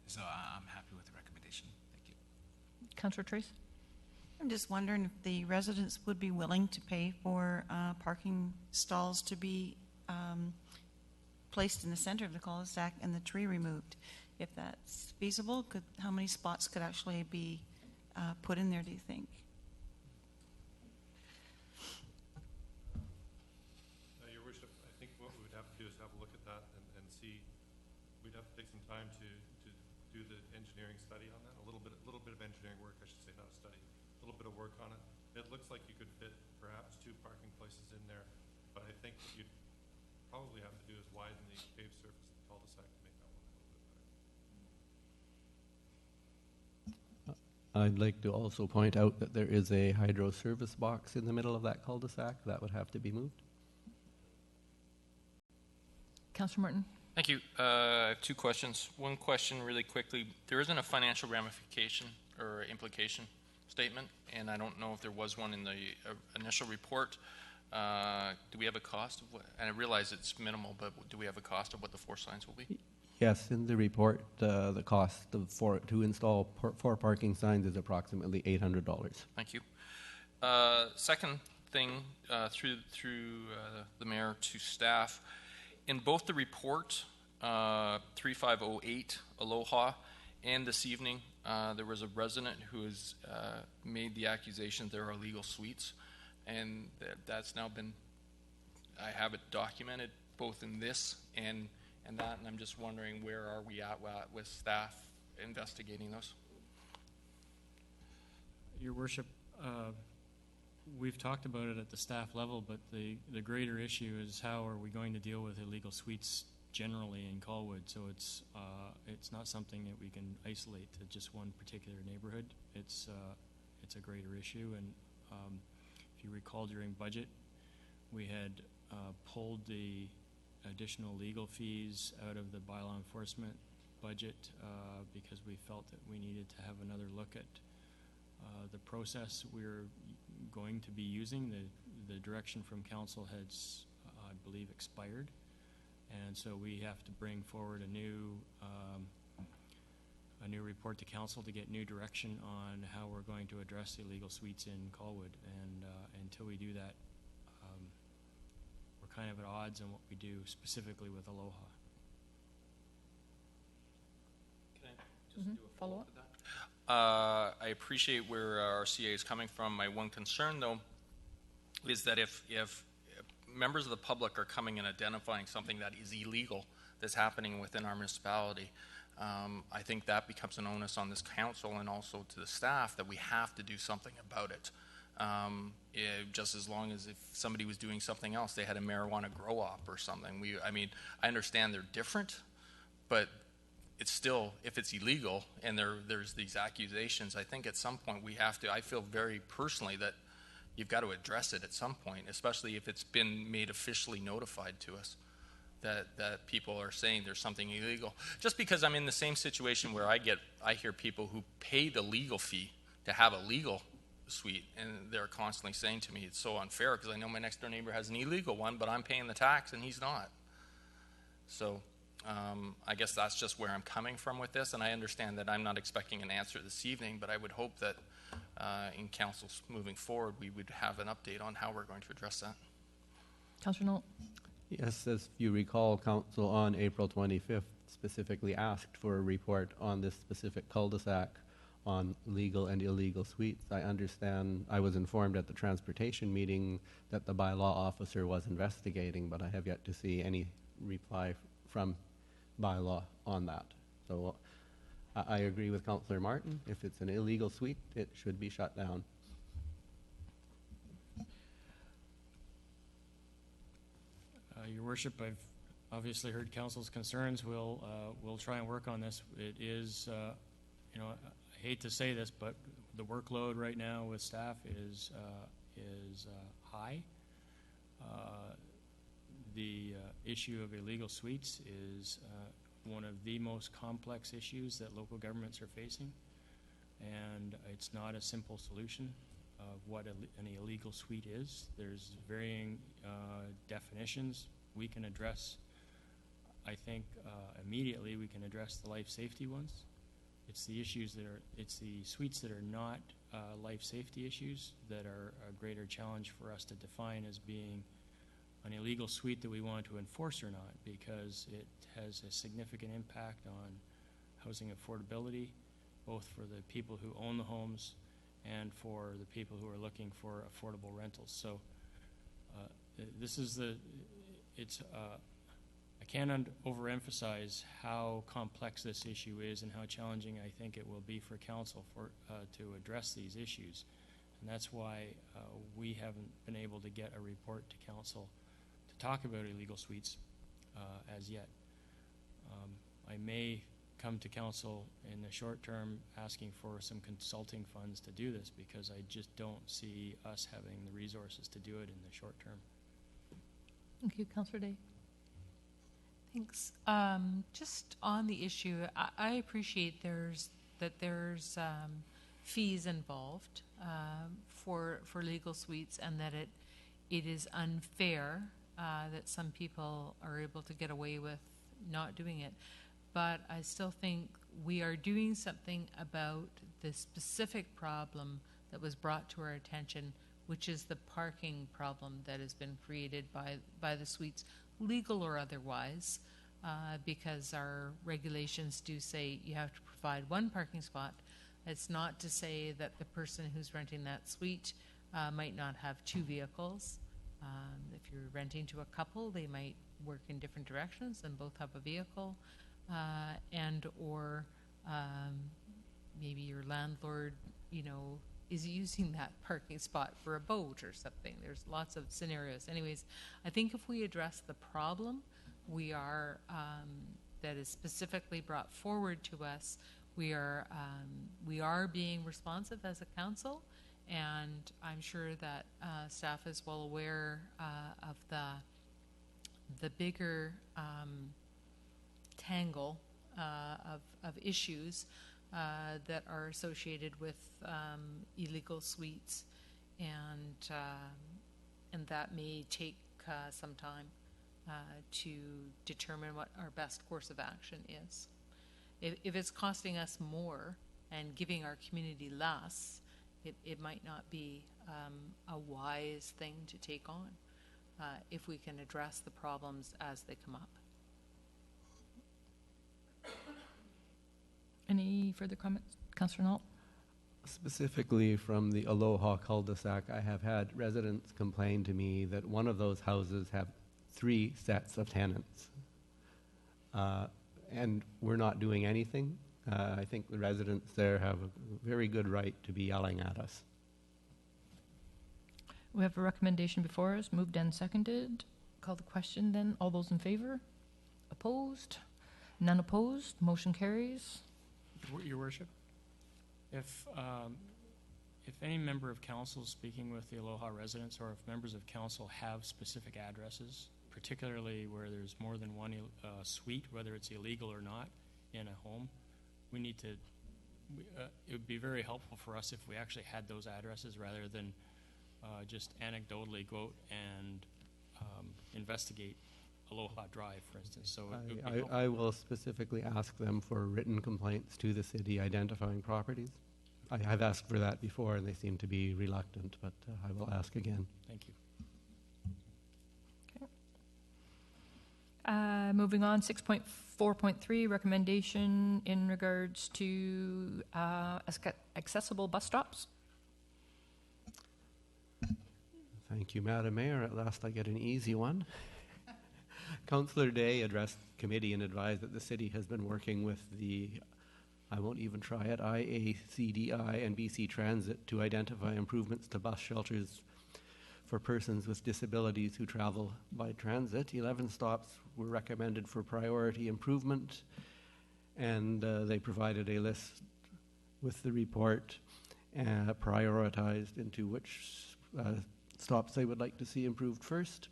so I'm happy with the recommendation. Thank you. Councillor Trace? I'm just wondering if the residents would be willing to pay for parking stalls to be placed in the center of the cul-de-sac and the tree removed. If that's feasible, how many spots could actually be put in there, do you think? Your Worship, I think what we would have to do is have a look at that and see. We'd have to take some time to do the engineering study on that. A little bit of engineering work, I should say, not a study. A little bit of work on it. It looks like you could fit perhaps 2 parking places in there, but I think what you'd probably have to do is widen the paved surface of the cul-de-sac to make that one a little bit better. I'd like to also point out that there is a hydro service box in the middle of that cul-de-sac that would have to be moved. Councillor Martin? Thank you. I have 2 questions. One question really quickly. There isn't a financial ramification or implication statement, and I don't know if there was one in the initial report. Do we have a cost of what, and I realize it's minimal, but do we have a cost of what the 4 signs will be? Yes, in the report, the cost to install 4 parking signs is approximately $800. Thank you. Second thing, through the mayor to staff, in both the report 3508 Aloha and this evening, there was a resident who has made the accusation there are illegal suites, and that's now been, I have it documented both in this and that, and I'm just wondering where are we at with staff investigating those? Your Worship, we've talked about it at the staff level, but the greater issue is how are we going to deal with illegal suites generally in Colwood. So it's not something that we can isolate to just one particular neighborhood. It's a greater issue, and if you recall during budget, we had pulled the additional legal fees out of the bylaw enforcement budget because we felt that we needed to have another look at the process we're going to be using. The direction from council has, I believe, expired, and so we have to bring forward a new report to council to get new direction on how we're going to address the illegal suites in Colwood. And until we do that, we're kind of at odds on what we do specifically with Aloha. Follow up? I appreciate where our CA is coming from. My one concern, though, is that if members of the public are coming and identifying something that is illegal that's happening within our municipality, I think that becomes an onus on this council and also to the staff that we have to do something about it. Just as long as if somebody was doing something else, they had a marijuana grow-op or something. I understand they're different, but it's still, if it's illegal and there's these accusations, I think at some point we have to, I feel very personally that you've got to address it at some point, especially if it's been made officially notified to us that people are saying there's something illegal. Just because I'm in the same situation where I hear people who pay the legal fee to have a legal suite, and they're constantly saying to me, it's so unfair because I know my next door neighbor has an illegal one, but I'm paying the tax and he's not. So I guess that's just where I'm coming from with this, and I understand that I'm not expecting an answer this evening, but I would hope that in councils moving forward, we would have an update on how we're going to address that. Councillor Knoll? Yes, as you recall, Council on April 25th specifically asked for a report on this specific cul-de-sac on legal and illegal suites. I understand, I was informed at the transportation meeting that the bylaw officer was investigating, but I have yet to see any reply from bylaw on that. So I agree with Councillor Martin. If it's an illegal suite, it should be shut down. Your Worship, I've obviously heard council's concerns. We'll try and work on this. It is, I hate to say this, but the workload right now with staff is high. The issue of illegal suites is one of the most complex issues that local governments are facing, and it's not a simple solution of what an illegal suite is. There's varying definitions. We can address, I think, immediately we can address the life safety ones. It's the issues it's the suites that are not life safety issues that are a greater challenge for us to define as being an illegal suite that we want to enforce or not, because it has a significant impact on housing affordability, both for the people who own the homes and for the people who are looking for affordable rentals. So I can't overemphasize how complex this issue is and how challenging I think it will be for council to address these issues. And that's why we haven't been able to get a report to council to talk about illegal suites as yet. I may come to council in the short term asking for some consulting funds to do this, because I just don't see us having the resources to do it in the short term. Thank you. Councillor Day? Thanks. Just on the issue, I appreciate there's fees involved for legal suites, and that it is unfair that some people are able to get away with not doing it. But I still think we are doing something about the specific problem that was brought to our attention, which is the parking problem that has been created by the suites, legal or otherwise, because our regulations do say you have to provide one parking spot. It's not to say that the person who's renting that suite might not have two vehicles. If you're renting to a couple, they might work in different directions and both have a vehicle, and or maybe your landlord, is using that parking spot for a boat or something. There's lots of scenarios. Anyways, I think if we address the problem that is specifically brought forward to us, we are being responsive as a council, and I'm sure that staff is well aware of the bigger tangle of issues that are associated with illegal suites, and that may take some time to determine what our best course of action is. If it's costing us more and giving our community less, it might not be a wise thing to take on if we can address the problems as they come up. Any Any further comments? Councillor Nault? Specifically from the Aloha cul-de-sac, I have had residents complain to me that one of those houses have 3 sets of tenants. And we're not doing anything. I think the residents there have a very good right to be yelling at us. We have a recommendation before us, moved and seconded. Call the question then. All those in favor? Opposed? None opposed. Motion carries. Your Worship, if any member of council is speaking with the Aloha residents, or if members of council have specific addresses, particularly where there's more than one suite, whether it's illegal or not, in a home, we need to, it would be very helpful for us if we actually had those addresses rather than just anecdotally go out and investigate Aloha Drive, for instance. So it would be helpful. I will specifically ask them for written complaints to the city identifying properties. I've asked for that before, and they seem to be reluctant, but I will ask again. Thank you. Moving on, 6.4.3, recommendation in regards to accessible bus stops. Thank you, Madam Mayor. At last I get an easy one. Councillor Day addressed the committee and advised that the city has been working with the, I won't even try it, IACDI and BC Transit to identify improvements to bus shelters for persons with disabilities who travel by transit. 11 stops were recommended for priority improvement, and they provided a list with the report prioritized into which stops they would like to see improved first.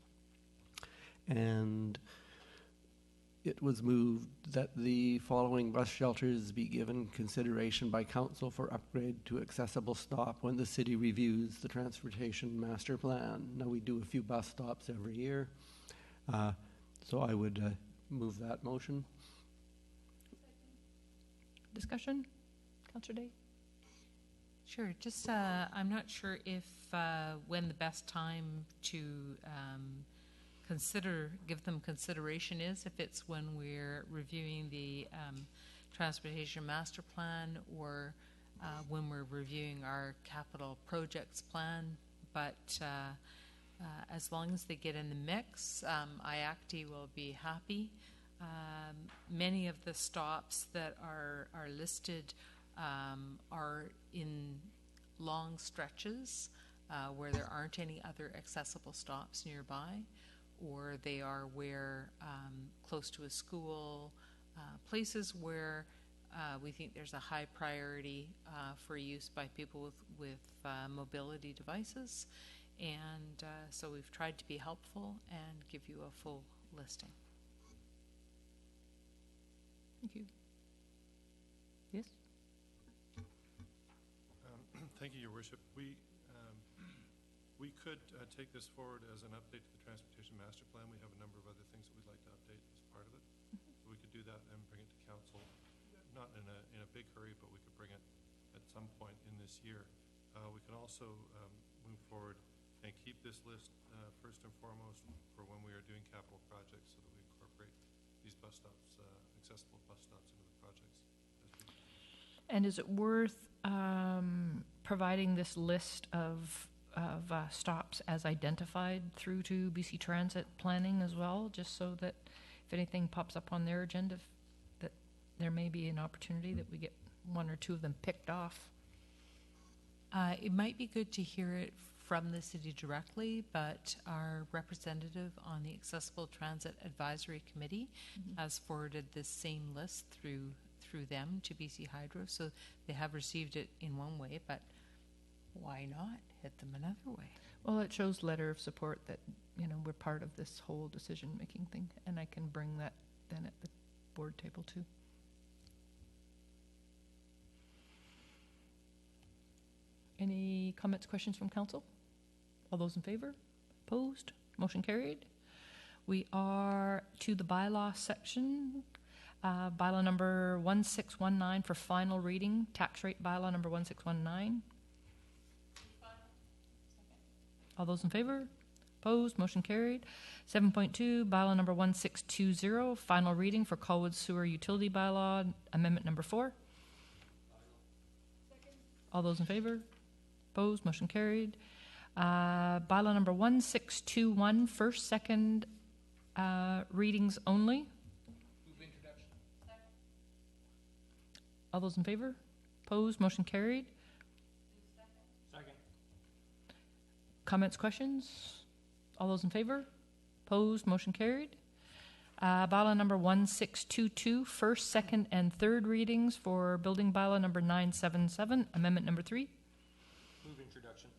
And it was moved that the following bus shelters be given consideration by council for upgrade to accessible stop when the city reviews the transportation master plan. Now, we do a few bus stops every year, so I would move that motion. Discussion? Councillor Day? Sure. Just, I'm not sure if when the best time to give them consideration is, if it's when we're reviewing the transportation master plan or when we're reviewing our capital projects plan. But as long as they get in the mix, IACTI will be happy. Many of the stops that are listed are in long stretches where there aren't any other accessible stops nearby, or they are where close to a school, places where we think there's a high priority for use by people with mobility devices. And so we've tried to be helpful and give you a full listing. Thank you. Yes? Thank you, Your Worship. We could take this forward as an update to the Transportation Master Plan. We have a number of other things that we'd like to update as part of it. So we could do that and bring it to council, not in a big hurry, but we could bring it at some point in this year. We can also move forward and keep this list first and foremost for when we are doing capital projects, so that we incorporate these bus stops, accessible bus stops, into the projects. And is it worth providing this list of stops as identified through to BC Transit planning as well, just so that if anything pops up on their agenda, that there may be an opportunity that we get one or two of them picked off? It might be good to hear it from the city directly, but our representative on the Accessible Transit Advisory Committee has forwarded this same list through them to BC Hydro, so they have received it in one way, but why not hit them another way? Well, it shows letter of support that, we're part of this whole decision-making thing, and I can bring that then at the board table too. Any comments, questions from council? All those in favor? Opposed? Motion carried. We are to the bylaw section. Bylaw number 1619 for final reading. Tax rate bylaw number 1619. All those in favor? Opposed? Motion carried. 7.2, bylaw number 1620, final reading for Colwood Sewer Utility Bylaw, amendment number 4. All those in favor? Opposed? Motion carried. Bylaw number 1621, first, second readings only. Move introduction. All those in favor? Opposed? Motion carried. Second. Comments, questions? All those in favor? Opposed? Motion carried. Bylaw number 1622, first, second, and third readings for building bylaw number 977, amendment number 3. Move introduction.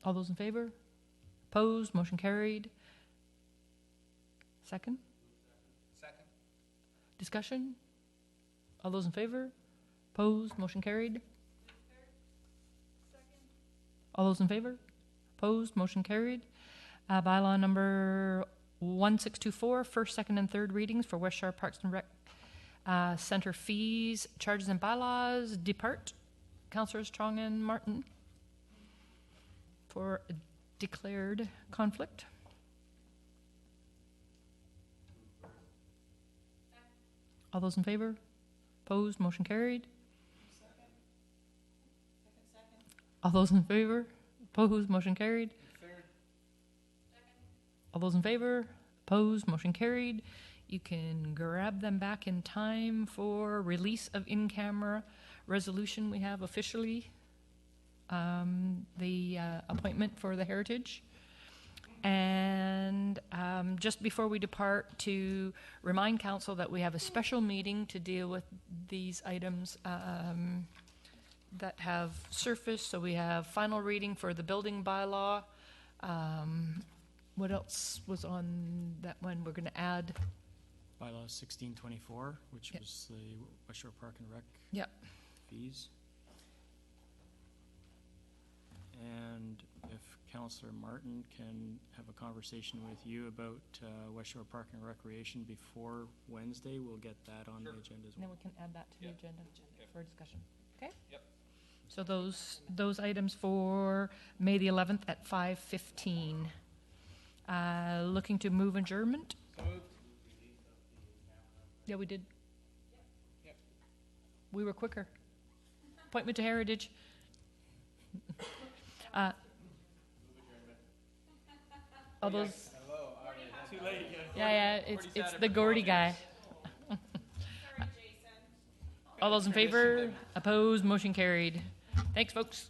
All those in favor? Opposed? Motion carried. Second? Second. Discussion? All those in favor? Opposed? Motion carried. All those in favor? Opposed? Motion carried. Bylaw number 1624, first, second, and third readings for West Shore Parks and Rec Center fees, charges, and bylaws. Depart. Councillors Strong and Martin for a declared conflict. All those in favor? Opposed? Motion carried. All those in favor? Opposed? Motion carried. All those in favor? Opposed? Motion carried. You can grab them back in time for release of in-camera resolution. We have officially the appointment for the Heritage. And just before we depart, to remind council that we have a special meeting to deal with these items that have surfaced. So we have final reading for the building bylaw. What else was on that one? We're going to add Bylaw 1624, which Yep. was the West Shore Park and Rec Yep. fees. And if Councillor Martin can have a conversation with you about West Shore Park and Recreation before Wednesday, we'll get that on the agenda as And then well. we can add that to the Yep. agenda for discussion. Okay? Yep. So those items for May the 11th at 5:15. Looking to move adjournment? Yeah, we did. We were quicker. Appointment to Heritage. All those. Too late. Yeah, it's the Gordy guy. All those in favor? Opposed? Motion carried. Thanks, folks.